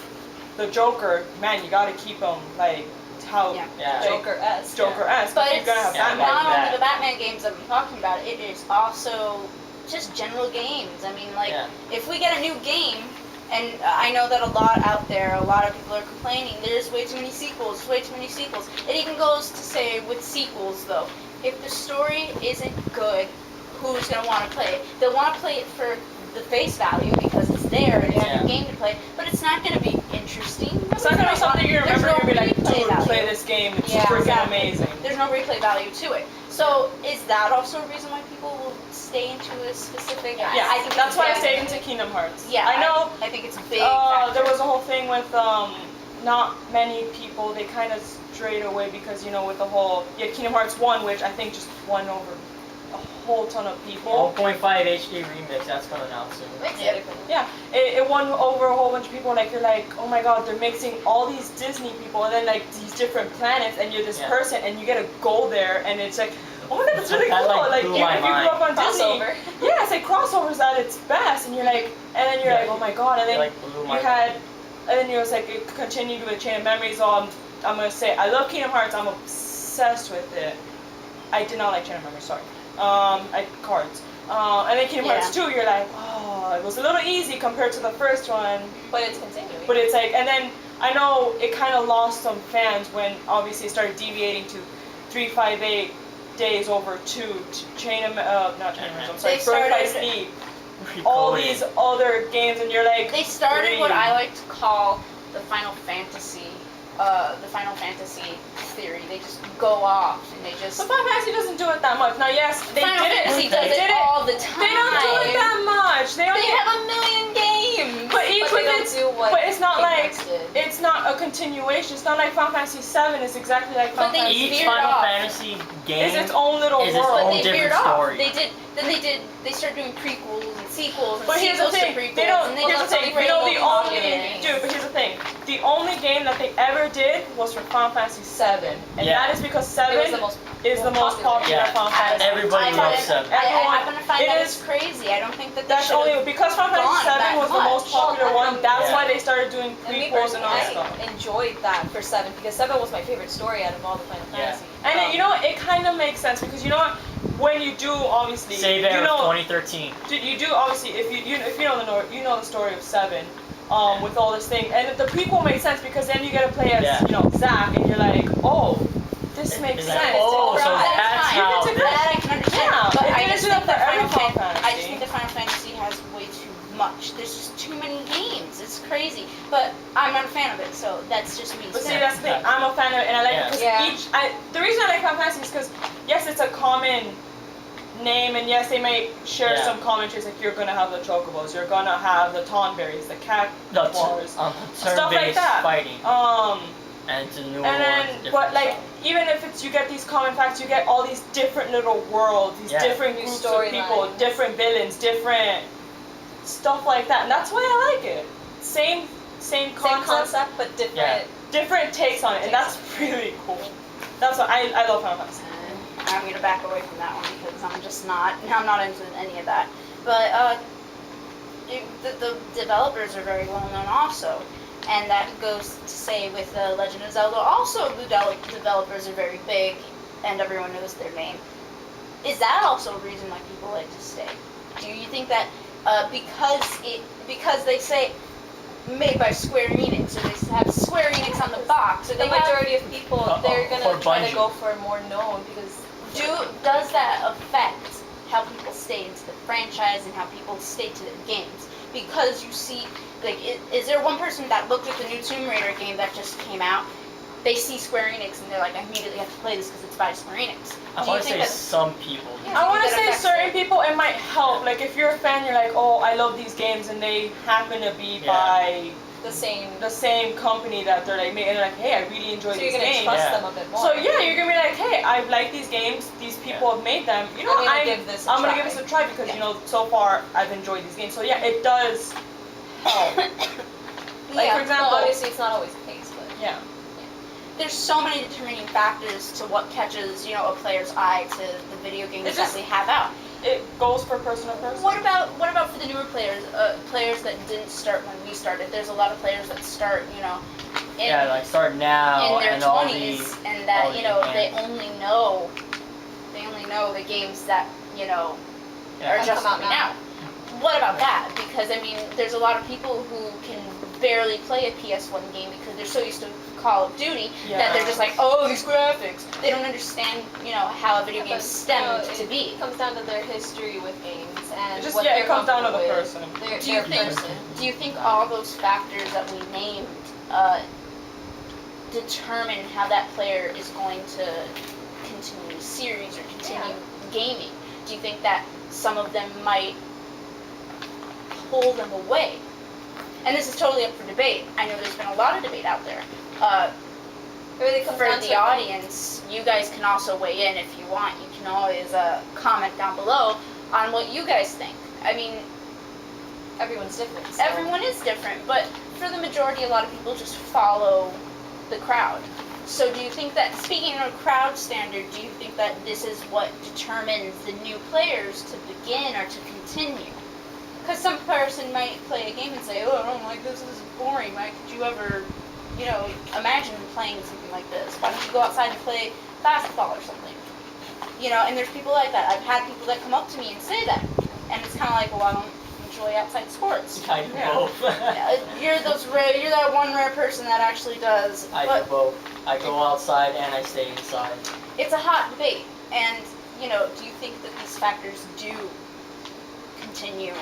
the Joker, man, you gotta keep him like how Yeah. Yeah. Joker-esque. Joker-esque. But if you're it's gonna have Yeah, Batman. not like only that. the Batman games that I'm talking about, it is also just general games. I mean, like, Yeah. if we get a new game, and I know that a lot out there, a lot of people are complaining, there's way too many sequels, way too many sequels. It even goes to say with sequels, though, if the story isn't good, who's going to want to play it? They'll want to play it for the face value because it's there and it's a Yeah. new game to play, but it's not going to be interesting. It's not gonna be something you remember. There's You'll be no like, replay dude, value. play this game. It's Yeah, freaking exactly. amazing. There's no replay value to it. So is that also a reason why people will stay into a specific? Yeah. Yeah, I think that's it's why I very- stayed into Kingdom Hearts. Yeah, I know. I think it's a big. There factor. was a whole thing with not many people. They kind of strayed away because with the whole Kingdom Hearts 1, which I think just won over a whole ton of people. 1.5 HD remix, that's coming out soon. Makes Yeah. it different. Yeah, it won over a whole bunch of people. Like you're like, oh my god, they're mixing all these Disney people and then like these different planets, and you're this Yeah. person, and you get to go there, and it's like, oh my god, that's really That, cool. like, Like blew even my if you grew mind. up on Disney, Crossover. yeah, it's like crossovers at its best, and you're like, and then you're Yeah. like, oh my god, and It then like blew my you had, and then you was like, it continued with a chain of memories. So I'm gonna say, I love Kingdom Hearts. I'm obsessed with it. I did not like Chain of Memories. Sorry. Cards. And then Kingdom Yeah. Hearts 2, you're like, oh, it was a little easy compared to the first one. But it's continuing. But it's like, and then I know it kind of lost some fans when obviously it started deviating to 358 days over 2 to not Chain I'm sorry, They Birth by started- Sleep, all these other games, and you're like, They started what "Three." I like to call the Final Fantasy theory. They just go off and they just. But Final Fantasy doesn't do it that much. Now, yes, they Final did it. Fantasy They does did it it. all the time. They don't do it that much. They only They have a million games. But each But they with don't its, do what but it's not like Apex did. it's not a continuation. It's not like Final Fantasy VII is exactly like Final But they Fantasy. Each veered Final off. Fantasy game It's its own little is its world. But own they different veered off. story. They started doing prequels and sequels and But here's the sequels thing, to prequels. they don't. and Here's the that's thing. only You know for the the only games. dude. But here's the thing. The only game that they ever did was for Final Fantasy VII, and Yeah. that is because It was Seven the most is the most popular Yeah. Final Fantasy. Everybody I loves find it- 7. I Everyone- happen to find it that is- it's crazy. I don't think that they That's should only have. because Final Fantasy gone VII that was the most much. popular Well, one. That's Yeah. why they started doing And me prequels and all personally, that stuff. I enjoyed that for 7 because 7 was my favorite story out of all the Final Yeah. Fantasy. And you know what? It kind of makes sense because you know what? When you do obviously, Save you Air of know, 2013. you do obviously if you know the story of 7, with all this thing, and the prequel makes sense because then you get to play as Yeah. Zack, and you're like, oh, this makes It's like, sense. oh, so Right. that's fine. how. You get to this- That I can understand. Yeah, but it I didn't just do think that that for every Final Final Fantasy. I just Fantasy. think that Final Fantasy has way too much. There's just too many games. It's crazy. But I'm not a fan of it, so that's just me. But see, saying. that's the thing. I'm a fan of it, and I like it because Yeah. the reason I like Final Fantasy is because yes, it's a common name, and yes, they may share Yeah. some commentaries like you're gonna have the chocobos, you're gonna have the tonberries, the cat The wars, turn-based stuff like that. fighting. And And to new then, ones, but like, stuff. even if it's you get these common facts, you get all these different little worlds, these Yeah. different New groups of people, storylines. different villains, different stuff like that, and that's why I like it. Same Same concept, concept, but different. Yeah. different takes on it, and that's really cool. That's what I love Final Fantasy. I'm gonna back away from that one because I'm not into any of that. But the developers are very well known also, and that goes to say with Legend of Zelda also the developers are very big and everyone knows their name. Is that also a reason why people like to stay? Do you think that because they say made by Square Enix, or they have Square Enix on the box, or The they have majority of people, they're Or gonna try Bungie. to go for more known because does that affect how people stay into the franchise and how people stay to their games? Because you see, like, is there one person that looked at the new Tomb Raider game that just came out, they see Square Enix and they're like, I immediately have to play this because it's by Square Enix? I Do you want to think say that some people. Yeah. I want to that say affects certain it? people it might help. Like if you're a fan, you're like, oh, I love these games, and they happen to be Yeah. by the same. the same company that they're like making. And they're like, hey, I really enjoy So these you're gonna games. trust Yeah. them a bit more. So yeah, you're gonna be like, hey, I like these games. These people have made them. You know, I'm gonna I'm give this a I'm gonna try. give this a try because Yeah. you know so far I've enjoyed these games. So yeah, it does help. Like, yeah, for example- well, obviously it's not always the case, but Yeah. there's so many determining factors to what catches, a player's eye to the video games It's that just- they have out. It goes for person to person. What about for the newer players, players that didn't start when we started? There's a lot of players that start, in, Yeah, like start now in their and all 20s, the and that all the they enhanced- only know the games that are Yeah. just come out coming now. out. What about that? Because I mean, there's a lot of people who can barely play a PS1 game because they're so used to Call of Duty that they're just like, oh, these graphics. They don't understand, how a video game stemmed to be. It comes down to their history with games and It just what yeah, they're it comes down to the comfortable with. person. Their, Do you their think- person. Do you think all those factors that we named determine how that player is going to continue the series or continue gaming? Do you think that some of them might pull them away? And this is totally up for debate. I know there's been a lot of debate out there. It really comes For down the to audience, you guys can also weigh in if you want. You can always comment down below on what you guys think. I mean, everyone's different. So. everyone is different, but for the majority, a lot of people just follow the crowd. So do you think that, speaking of crowd standard, do you think that this is what determines the new players to begin or to continue? Because some person might play a game and say, oh, I don't like this is boring. Why could you ever, imagine playing something like this? Why don't you go outside and play basketball or something? And there's people like that. I've had people that come up to me and say that. And it's kind of like, well, why don't you enjoy outside sports. I do Yeah. both. You're that one rare person that actually does. I But do both. I go outside and I stay inside. it's a hot debate, and do you think that these factors do continue,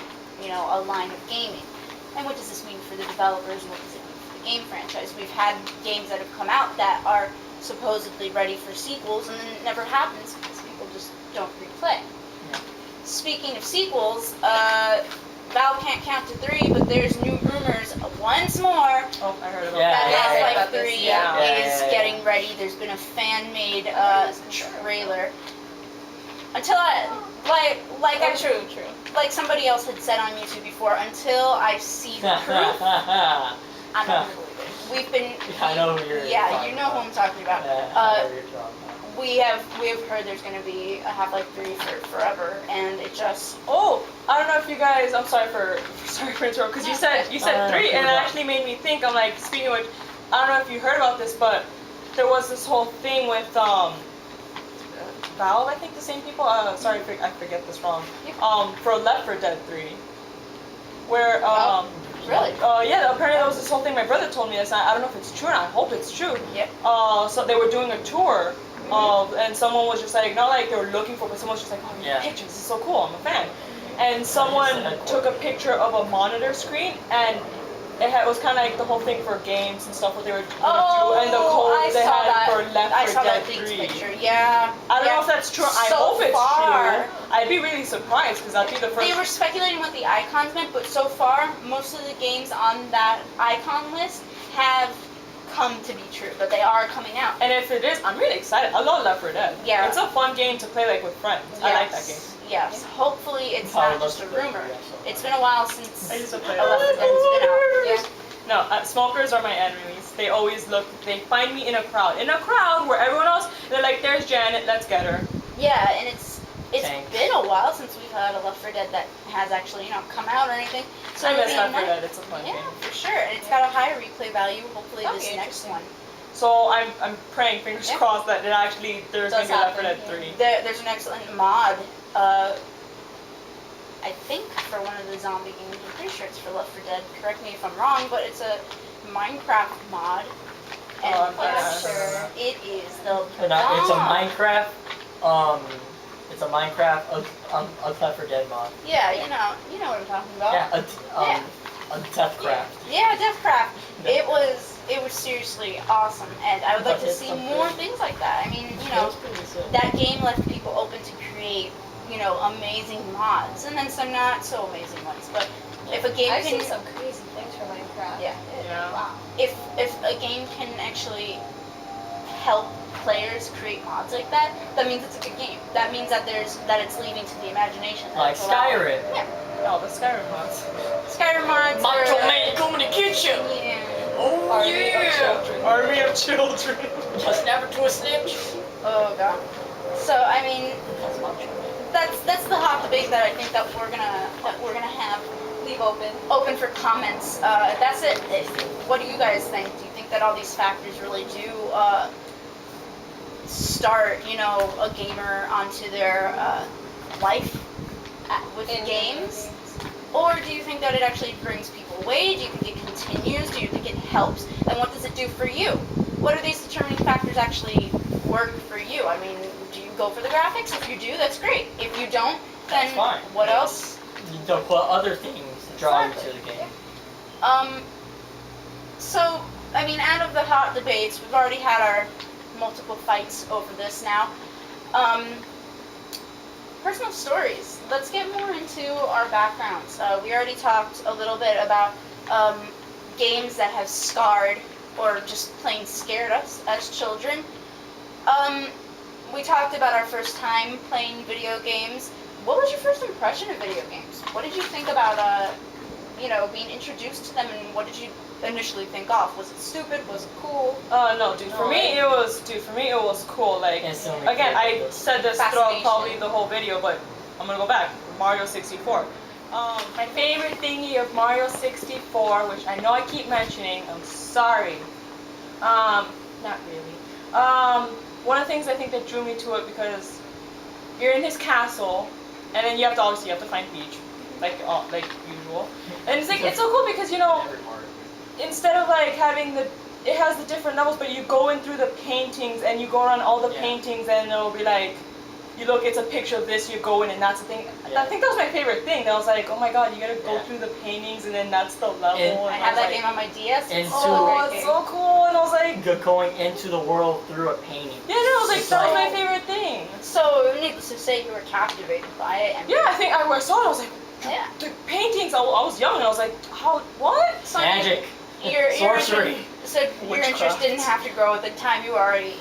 a line of gaming? And what does this mean for the developers, and what does it mean for the game franchise? We've had games that have come out that are supposedly ready for sequels, and then it never happens because people just don't replay. Yeah. Speaking of sequels, Valve can't count to 3, but there's new rumors once more Oh, I heard about Yeah, that that. Half-Life about this, 3 yeah. is Yeah. getting ready. There's been a fan-made trailer. Until True. like somebody else had said on YouTube before, until I see the proof, I'm not gonna believe it. We've been, I know who you're yeah, talking you know who I'm talking about. Yeah, I know who you're talking about. We have heard there's gonna be a Half-Life 3 for forever, and it just Oh, I don't know if you guys. I'm sorry for interrupting, because you said no, 3, and it no. actually made me think. I'm like, speaking of which, I don't know if you heard about this, but there was this whole thing with Valve, I think the same people. Sorry, I forget this wrong. For Left 4 Dead 3, where really. yeah, apparently there was this whole thing. My brother told me this. And I don't know if it's true, and I hope it's true. Yep. So they were doing a tour. And someone was just like, not like they were looking for, but someone was just like, oh, Yeah. pictures, this is so cool, I'm a fan. And someone took a picture of a monitor screen, and it was kind of like the whole thing for games and stuff, what they were gonna do, and the code I they saw had that. for Left I 4 saw Dead that leaked 3. picture. Yeah. I don't Yeah. know if that's true. I So hope it's far. true. I'd be really surprised, because that'd be the first. They were speculating what the icons meant, but so far, most of the games on that icon list have come to be true, but they are coming out. And if it is, I'm really excited. I love Left 4 Dead. Yeah. It's a fun game to play like with friends. I like that game. Yes. Hopefully it's Probably not just a love to play, rumor. yeah, so. It's been a while since I used to play Left 4 Dead's been out. Yeah. No, smokers are my enemies. They always they find me in a crowd. In a crowd where everyone else, they're like, there's Janet, let's get her. Yeah, and it's Thanks. been a while since we've had a Left 4 Dead that has actually, come out or anything. So I miss it'd be Left 4 nice- Dead, it's a fun Yeah, game. for sure. And it's got a higher replay value, hopefully this Okay, next interesting. one. So I'm praying, fingers Yeah. crossed, that there's Does gonna be Left 4 happen, Dead yeah. 3. There's an excellent mod, I think for one of the zombie games. I'm pretty sure it's for Left 4 Dead. Correct me if I'm wrong, but it's a Minecraft mod. And Oh, I'm sure. it is the It's a bomb. Minecraft. It's a Minecraft a Left 4 Dead mod. Yeah, you know what I'm talking about. Yeah, a Deathcraft. Yeah, Deathcraft. It was seriously awesome, and I would like to It's see so more good. things like that. I mean, It was pretty sick. that game left people open to create, amazing mods, and then some not so amazing ones. But if a game I've can, seen some crazy things for Minecraft. Yeah. Yeah. Wow. if a game can actually help players create mods like that, that means it's a good game. That means that it's leaving to the imagination. that Like it's allowing. Skyrim. Yeah, Oh, the Skyrim mods. Skyrim mods. Macho are, Man coming to get you. Yeah. Oh Army of yeah. children. Army of children. Just never to a snitch. Oh god. So I mean, That's Macho Man. that's the hot debate that I think that we're gonna have Leave open. open for comments. That's it. What do you guys think? Do you think that all these factors really do start, a gamer onto their life with In games? Or do you think that it actually brings people away? Do you think it continues? Do you think it helps? And what does it do for you? What are these determining factors actually work for you? I mean, do you go for the graphics? If you do, that's great. If you don't, then That's fine. what else? What other things draw you to the game? So, I mean, out of the hot debates, we've already had our multiple fights over this now. Personal stories. Let's get more into our backgrounds. We already talked a little bit about games that have scarred or just plain scared us as children. We talked about our first time playing video games. What was your first impression of video games? What did you think about, being introduced to them, and what did you initially think of? Was it stupid? Was it cool? No, dude. For me, it was cool. Like, Instantly again, I creative. said this throughout Fascination. probably the whole video, but I'm gonna go back. Mario 64. My favorite thingy of Mario 64, which I know I keep mentioning. I'm sorry. Not really. One of the things I think that drew me to it, because you're in his castle, and then you have to find Peach. like usual. And it's like it's so cool because instead of like having it has the different levels, but you go in through the paintings and you go around all the paintings and it'll be like, you look, it's a picture of this, you go in and that's the thing. Yeah. I think that was my favorite thing. I was like, oh my god, you gotta go through the paintings and then that's the level. I have that game on my DS. And It's It's so cool. And I was like, going into the world through a painting. yeah, no, I was like, It's that was like- my favorite thing. So, needless to say, you were captivated by it. And Yeah, I think I saw it, I was like, yeah. the paintings, I was young and I was like, how, what? So, Magic. You're Sorcery. So your interest Witchcraft. didn't have to grow at the time. You were already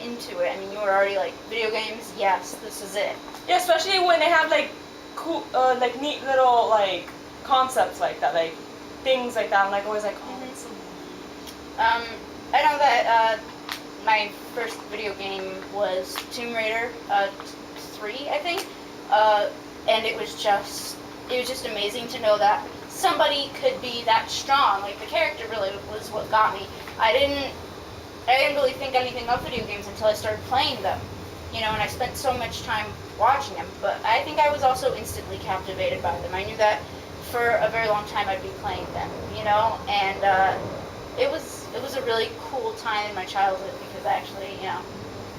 into it. I mean, you were already like, video games. Yes, this is it. Yeah, especially when they have like cool, like neat little like concepts like that, like things like that. I'm like always like, oh, that's so neat. I know that my first video game was Tomb Raider 3, I think, and it was just amazing to know that somebody could be that strong. Like, the character really was what got me. I didn't really think anything of video games until I started playing them, and I spent so much time watching them. But I think I was also instantly captivated by them. I knew that for a very long time I'd be playing them, and it was a really cool time in my childhood because actually,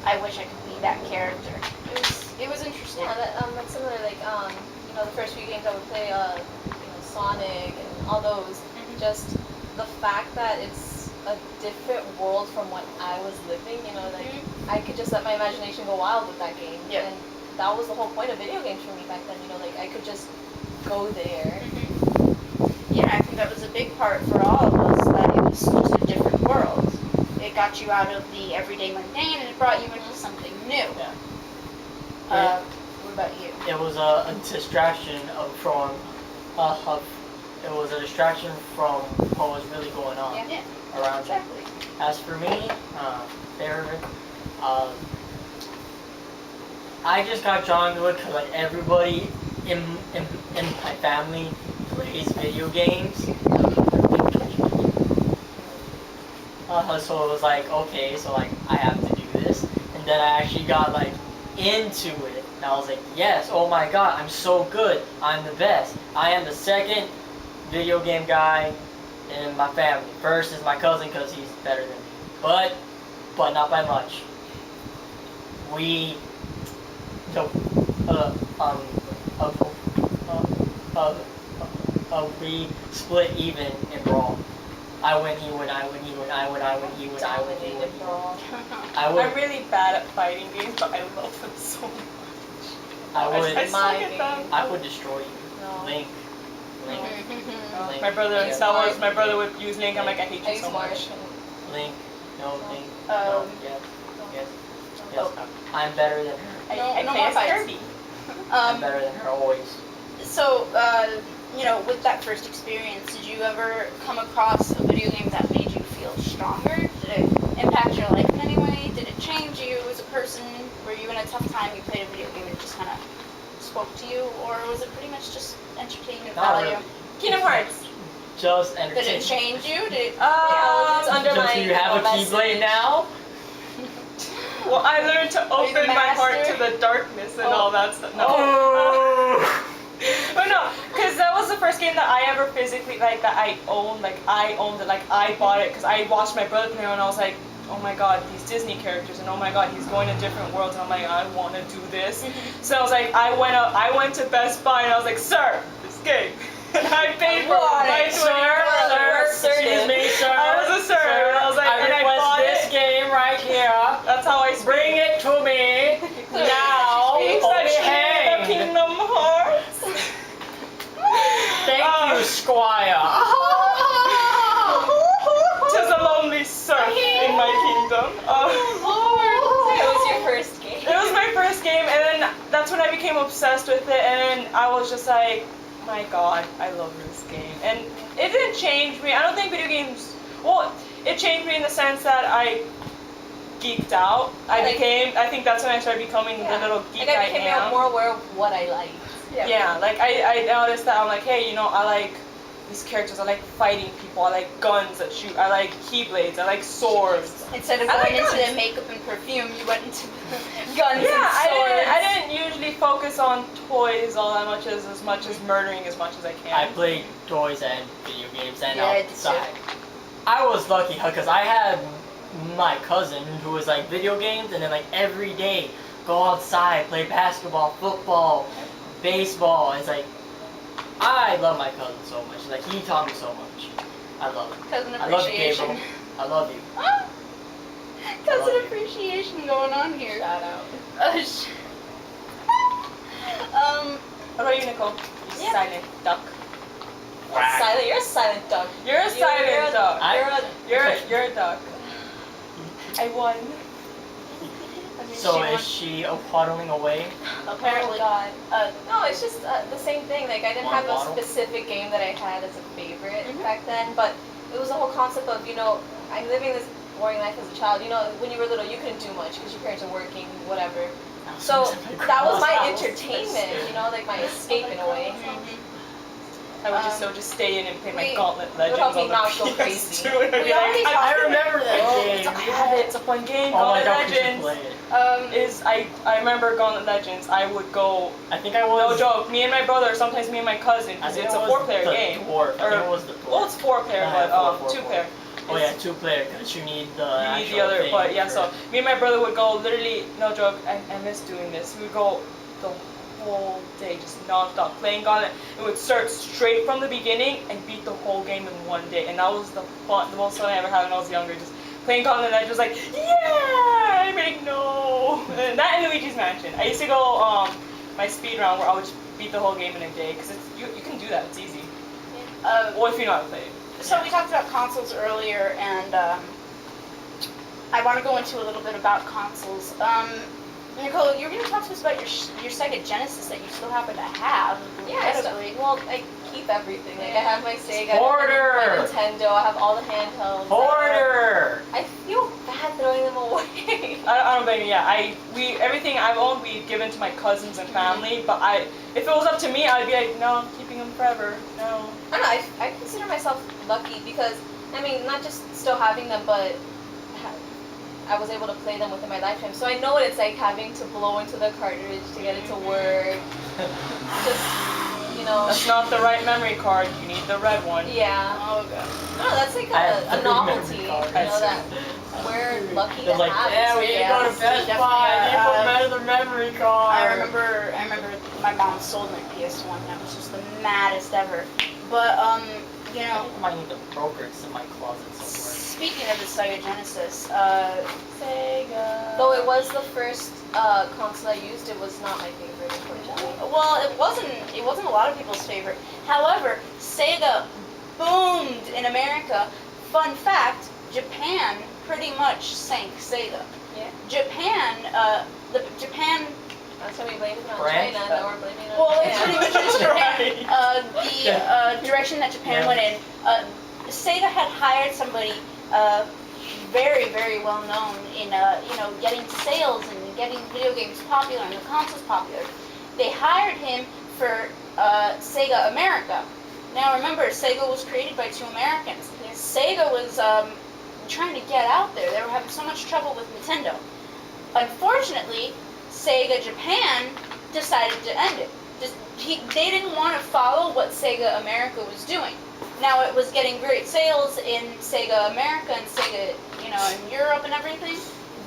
I wish I could be that character. It was interesting. Yeah, that's similar. Like, the first few games I would play, Sonic and all those. Just the fact that it's a different world from what I was living. Like I could just let my imagination go wild with that game. Yep. And that was the whole point of video games for me back then. Like I could just go there. Yeah, I think that was a big part for all of us, that it was just a different world. It got you out of the everyday mundane and it brought you into something new. Yeah. What about you? It was a distraction from what was really going on Yeah, around you. exactly. As for me, favorite, I just got drawn to it because like everybody in my family plays video games. So it was like, okay, so like I have to do this, and then I actually got like into it, and I was like, yes, oh my god, I'm so good, I'm the best. I am the second video game guy in my family. First is my cousin because he's better than me, but not by much. We we split even in Brawl. I win, he win, I win, he win, I win, I win, he win, I win, he win, he win. I would. I'm really bad at fighting games, but I love them so much. I would. I suck at them. I would destroy you. No. Link. Link. Link. My brother in Yeah. Star Wars, my brother would use Link. I'm like, I hate I you use so much. Marsh. Link. No, Link. No. Yes. Yes. Yes. I'm better than her. I No play more as fights. Kirby. I'm better than her always. So, with that first experience, did you ever come across a video game that made you feel stronger? Did it impact your life in any way? Did it change you as a person? Were you in a tough time, you played a video game and it just kind of spoke to you? Or was it pretty much just entertainment Not value? really. Kingdom Hearts. Just Did entertainment. it change you? Did it, It's under Just my you have a message. Keyblade now? Well, I learned to Are you the open my heart master? to the darkness and all that stuff. No. Oh. But no, because that was the first game that I ever physically, like, that I owned. Like, I owned it. Like, I bought it because I watched my brother play it and I was like, oh my god, these Disney characters, and oh my god, he's going to different worlds, and I'm like, I want to do this. So I was like, I went to Best Buy and I was like, sir, this game. And I paid for it. Right, Excuse me, sir. I was a sir. And I was like, and I request bought this it. game right here. That's how I speak. Bring it to me now. Speaks Or that be shit in hanged. Kingdom Hearts. Thank you, Squire. Tis a lonely serf in my kingdom. It was your first game. It was my first game, and then that's when I became obsessed with it, and then I was just like, my god, I love this game. And it didn't change me. I don't think video games, well, it changed me in the sense that I geeked out. I think that's when I started becoming the little geek Like I became am. more aware of what I liked. Yeah, like I noticed that I'm like, hey, I like these characters, I like fighting people, I like guns that shoot, I like keyblades, I like swords. instead of I going like into guns. the makeup and perfume, you went into the guns Yeah, and swords. I didn't usually focus focus on toys all that much as murdering as much as I can. I played toys and video games and Yeah, I did outside. I was lucky because I had my cousin who was like video games and then like every day go outside, play basketball, football, baseball. It's like I love my cousin so much. Like he taught me so much. I love him. Cousin I love you, appreciation. Gabriel. I love you. Cousin love you. appreciation going on here. Shout out. What about you, Nickole? You Yeah. silent duck. Quack. Silent. You're a silent duck. You're a silent duck. I- You're a duck. I won. So She is wants- she waddling away? Apparently. Oh God. Uh, No, it's just the same thing. Like I didn't One have bottle? a specific game that I had as a favorite Mhm. back then, but it was the whole concept of I'm living this boring life as a child. When you were little, you couldn't do much because your parents are working, whatever. So that was my entertainment. Like my escape in a way. I would just stay in and play my we- Gauntlet would Legends help me on the not go PS2. crazy. And I'd be We already like, I remember that Oh, game. I have it. It's a fun game. Oh my Gauntlet god, we should Legends. play it. I remember Gauntlet Legends. I would go. I think I No was. joke. Me and my brother, sometimes me and my cousin, I because think it's I a was 4-player the game. Dwarf. I think it was the dwarf. Well, it's 4-player, Yeah, but four, 2-player. Oh yeah, 2-player because you need the. You need the actual other, thing but yeah. for- So me and my brother would go. Literally, no joke. I miss doing this. We would go the whole day, just non-stop playing Gauntlet. It would start straight from the beginning and beat the whole game in one day, and that was the most fun I ever had when I was younger. Just playing Gauntlet, and I was just like, yeah, I make no. And that and Luigi's Mansion. I used to go my speed round where I would just beat the whole game in a day because you can do that. It's easy. Well, if you know how to play it. So we talked about consoles earlier, and I want to go into a little bit about consoles. Nickole, you were going to talk to us about your Sega Genesis that you still happen to have. Yeah, I keep everything. Like I have my Sega, Hoarder! my Nintendo, I have all the handhelds. Hoarder! I feel bad throwing them away. I don't blame you. Yeah, everything I've owned we've given to my cousins and family. But if it was up to me, I'd be like, no, I'm keeping them forever. No. I don't know. I consider myself lucky because not just still having them, but I was able to play them within my lifetime. So I know what it's like having to blow into the cartridge to get it to work. That's not the right memory card. You need the red one. Yeah. Oh god. No, that's like I have a three novelty. memory cards. That we're lucky They're to like, have. yeah, we need to go to Best Definitely, Buy. You put better the memory card. I remember my mom sold my PS1. That was just the maddest ever. But I think I might need the broker. It's in my closet somewhere. speaking of the Sega Genesis, Sega. Though it was the first console I used, it was not my favorite, unfortunately. well, it wasn't a lot of people's favorite. However, Sega boomed in America. Fun fact: Japan pretty much sank Sega. Yeah. Japan, Japan. That's why we blamed it on Branch? China. Now we're blaming it on Well, it's Japan. pretty much just Right. Japan. The direction that Japan Yeah. went in. Sega had hired somebody very, very well known in getting sales and getting video games popular and the consoles popular. They hired him for Sega America. Now remember, Sega was created by two Americans. Sega was trying to get out there. They were having so much trouble with Nintendo. Unfortunately, Sega Japan decided to end it. They didn't want to follow what Sega America was doing. Now it was getting great sales in Sega America and Sega, in Europe and everything.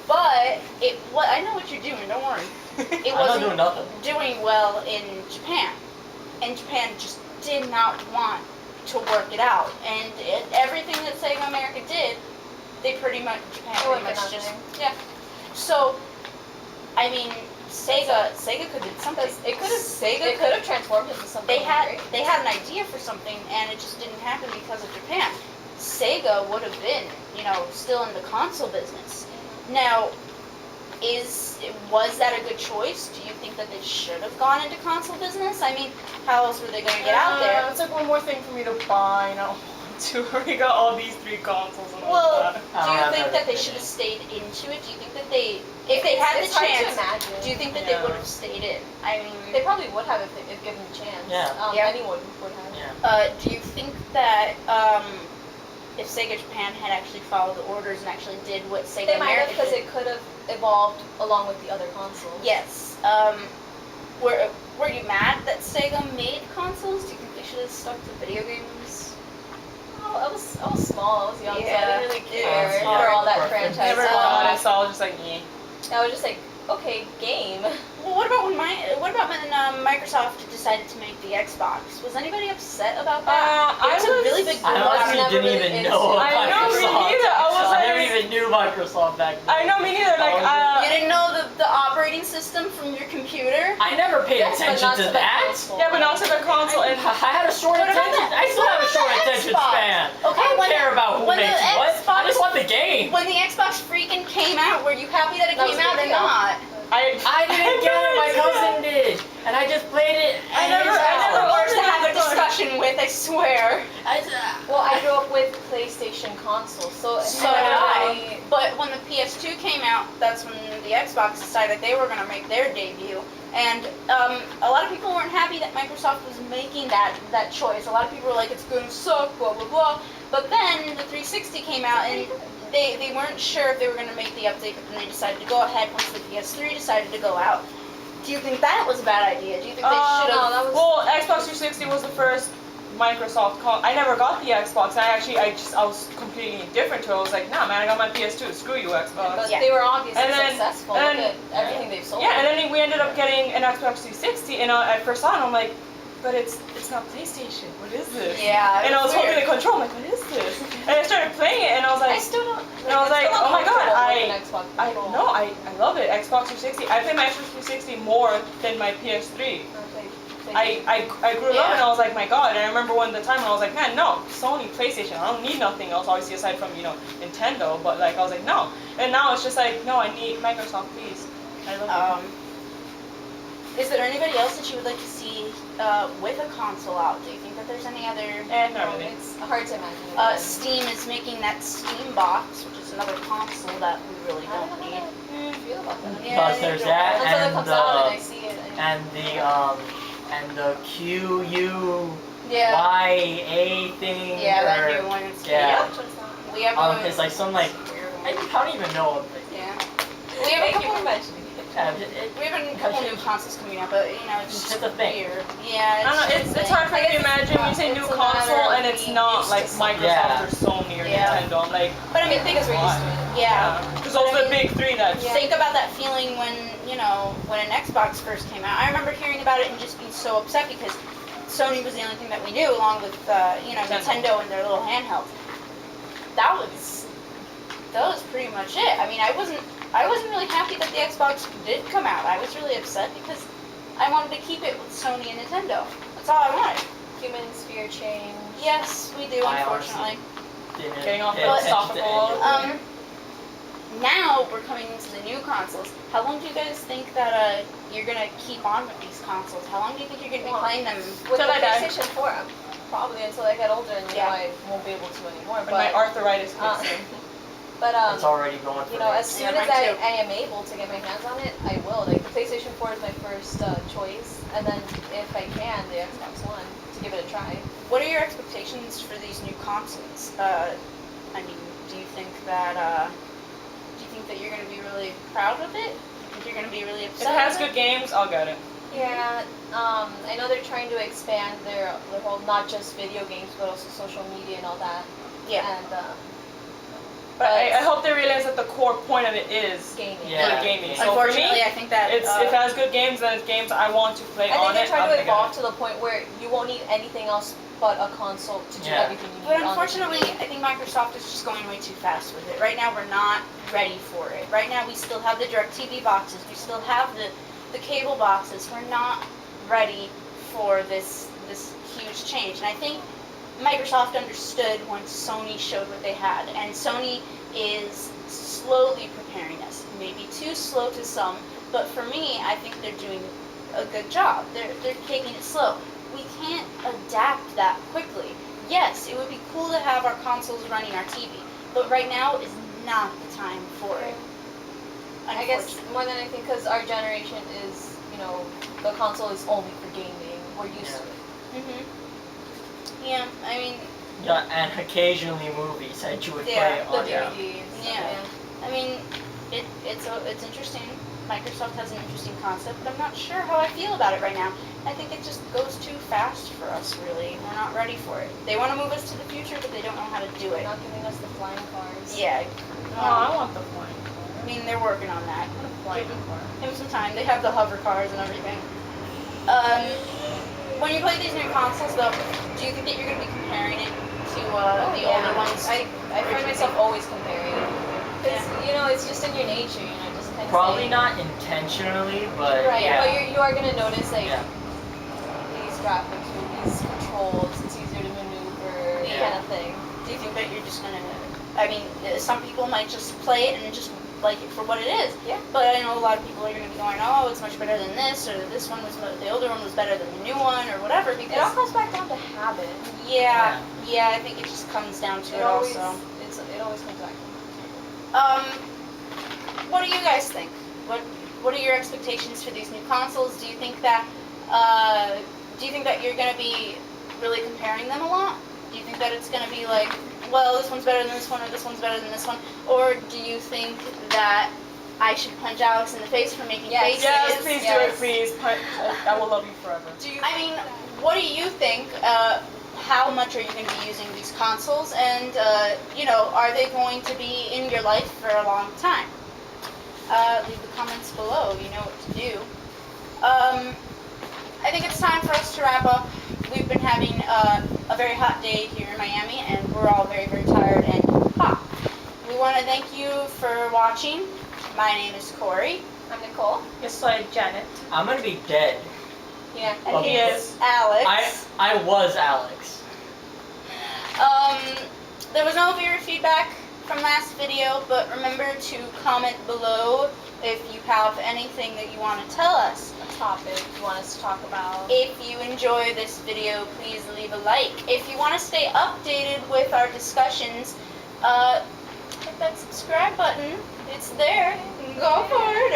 But I know what you're doing. Don't worry. It I'm not wasn't doing nothing. doing well in Japan, and Japan just did not want to work it out. And everything that Sega America did, Japan pretty much just yeah. So, I mean, Sega could have did something. It could have transformed into something. They had great. an idea for something, and it just didn't happen because of Japan. Sega would have been, still in the console business. Now, was that a good choice? Do you think that they should have gone into console business? I mean, how else were they going to get out there? It's like one more thing for me to buy, and I don't want to. I already got all these 3 consoles and all Well, that. do you think that they should have stayed into it? Do you think that if they had the It's hard to chance, imagine. do you think that they Yeah. would have stayed in? I mean, They probably would have if given the chance. Yeah. Yeah. Anyone would have. Yeah. do you think that if Sega Japan had actually followed the orders and actually did what Sega They might have America because did? it could have evolved along with the other consoles. Yes. were you mad that Sega made consoles? Do you think they should have stuck to video games? Oh, I was small. I was young, so I Yeah. didn't really Yeah, care small for all that preference. franchise. Never got it, so I was just like, I was just like, okay, game. Well, what about when Microsoft decided to make the Xbox? Was anybody upset about that? I It was a was- really big I blowout. honestly never didn't really even into know it. I know, me Microsoft. neither. I was I like- never even knew Microsoft back then. I know, me neither. Like, You didn't know the operating system from your computer? I never paid Yes, but attention not to the that. console. yeah, but not to the console. And I had a short What about attention. the- I still have a what short about the attention Xbox? span. Okay, I don't when care the- about who when the makes what. I Xbox- just want the game. When the Xbox freaking came out, were you happy that it That was came a out big or deal. not? I didn't get it. My cousin did, and I just played it. I at never- his I never house. Words to have a the car. discussion with, I swear. Well, I grew up with PlayStation consoles, so So did I. But when the PS2 came out, that's when the Xbox decided they were going to make their debut. And a lot of people weren't happy that Microsoft was making that choice. A lot of people were like, it's going to suck, blah, blah, blah. But then the 360 came out, and they weren't sure if they were going to make the update, but then they decided to go ahead once the PS3 decided to go out. Do you think that was a bad idea? Do you think they should no, have... that was. well, Xbox 360 was the first Microsoft I never got the Xbox. I was completely indifferent to it. I was like, nah, man, I got my PS2. Screw you, Xbox. But Yeah. they were obviously And then- successful. and Look then- at everything they've sold. Yeah, and then we ended up getting an Xbox 360, and I first saw it, and I'm like, but it's not PlayStation. What is this? Yeah, And I was holding weird. the control. I'm like, what is this? And I started playing it, and I was I like, still don't. And I was like, oh my god, I know. no, I love it. Xbox 360. I play my Xbox 360 more than my PS3. I grew up and I was like, my god. And I remember one the time and I was like, man, no, Sony, PlayStation. I don't need nothing else, obviously aside from Nintendo. But like I was like, no. And now it's just like, no, I need Microsoft, please. I love Is there anybody else that you would like to see with a console out? Do you think that there's any other... it. Not really. It's hard to imagine. Steam is making that Steam box, which is another console that we really I don't don't know need. how I feel about that. Yeah, Because there's that Until it and comes out and I see it. and the QUYA Yeah. thing. Yeah, that or- new one. It's Yeah. We have a... It's like some like I don't even know. Yeah. We have a Thank you couple... for mentioning it. We have a couple new consoles coming out, but it's It's just just a thing. weird. Yeah, I don't know. just It's a hard for me to imagine when you say it's new a matter console of and it's being not used like to something. Microsoft Yeah. or Sony or Yeah. Nintendo. I'm like, But I mean, think Because we're used to it. Yeah. because those are the big three that. Yeah. Think about that feeling when, when an Xbox first came out. I remember hearing about it and just being so upset because Sony was the only thing that we knew, along with, Nintendo and their little handhelds. That was pretty much it. I mean, I wasn't really happy that the Xbox did come out. I was really upset because I wanted to keep it with Sony and Nintendo. That's all I wanted. Humans fear change. Yes, we do, I unfortunately. Didn't Getting off pay the attention topic to a little. any of it. Now we're coming into the new consoles. How long do you guys think that you're gonna keep on with these consoles? How long do you think you're gonna be playing them? With Till the I die. PlayStation 4, probably until I get older and Yeah. I won't be able to anymore. When my But arthritis kicks in. but It's already going for as me. soon Yeah, as mine too. I am able to get my hands on it, I will. Like the PlayStation 4 is my first choice, and then if I can, the Xbox One to give it a try. What are your expectations for these new consoles? I mean, do you think that you're gonna be really proud of it? Do you think you're gonna be really If upset? it has with good games, I'll get it. Yeah, I know they're trying to expand their whole not just video games but also social media and all that. Yeah. And But I hope they realize that the core point of it is gaming. Yeah. good gaming. So for Unfortunately, me, I think that if it has good games, then it's games I want to play I think on they're it. trying I'm to gonna get evolve it. to the point where you won't need anything else but a console to do Yeah. everything you need. But on the unfortunately, TV. I think Microsoft is just going way too fast with it. Right now, we're not ready for it. Right now, we still have the DirecTV boxes. We still have the cable boxes. We're not ready for this huge change. And I think Microsoft understood when Sony showed what they had. And Sony is slowly preparing us. Maybe too slow to some, but for me, I think they're doing a good job. They're taking it slow. We can't adapt that quickly. Yes, it would be cool to have our consoles running our TV, but right now is not the time for it. I guess Unfortunately. more than anything, because our generation is, the console is only for gaming. We're used to it. Yeah, I mean, Yeah, and occasionally movies that you would Yeah, play The on. DVDs. Yeah. I mean, it's interesting. Microsoft has an interesting concept, but I'm not sure how I feel about it right now. I think it just goes too fast for us, really. We're not ready for it. They want to move us to the future, but they don't know how to do They're it. not giving us the flying cars. Yeah. Oh, I want the flying car. I mean, they're working on that. I want a flying car. Give them some time. They have the hover cars and everything. When you play these new consoles, though, do you think that you're going to be comparing it to the older ones? I find myself always comparing. Because, you know, it's just in your nature, you know, just kind of Probably not intentionally, but Right, yeah. but you are going to notice, like, Yeah. these graphics with these controls, it's easier to maneuver, kind of thing. Do you think that you're just going to... I mean, some people might just play it and just like it for what it is. Yeah. But I know a lot of people are going to be going, oh, it's much better than this, or this one was, the older one was better than the new one, or whatever, because... It all comes back down to habit. Yeah, I think it just comes down to it always, also. It always comes back. What do you guys think? What are your expectations for these new consoles? Do you think that you're going to be really comparing them a lot? Do you think that it's going to be like, well, this one's better than this one, or this one's better than this one? Or do you think that I should punch Alex in the face for making faces? Yes, please do it, please. I will love you forever. I mean, what do you think? How much are you going to be using these consoles? And, are they going to be in your life for a long time? Leave the comments below. You know what to do. I think it's time for us to wrap up. We've been having a very hot day here in Miami, and we're all very, very tired and hot. We want to thank you for watching. My name is Corey. I'm Nickole. Yes, I'm Janet. I'm gonna be dead. Yeah. And Okay. he is Alex. I was Alex. There was no viewer feedback from last video, but remember to comment below if you have anything that you want to tell us. A topic you want us to talk about. If you enjoy this video, please leave a like. If you want to stay updated with our discussions, hit that subscribe button. It's there. Go for it.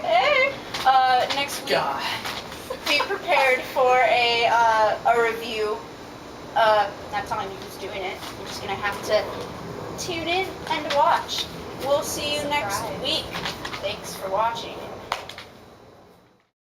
Hey. Next week, God. be prepared for a review. Not telling you who's doing it. You're just gonna have to tune in and watch. We'll see you next Surprise. week. Thanks for watching.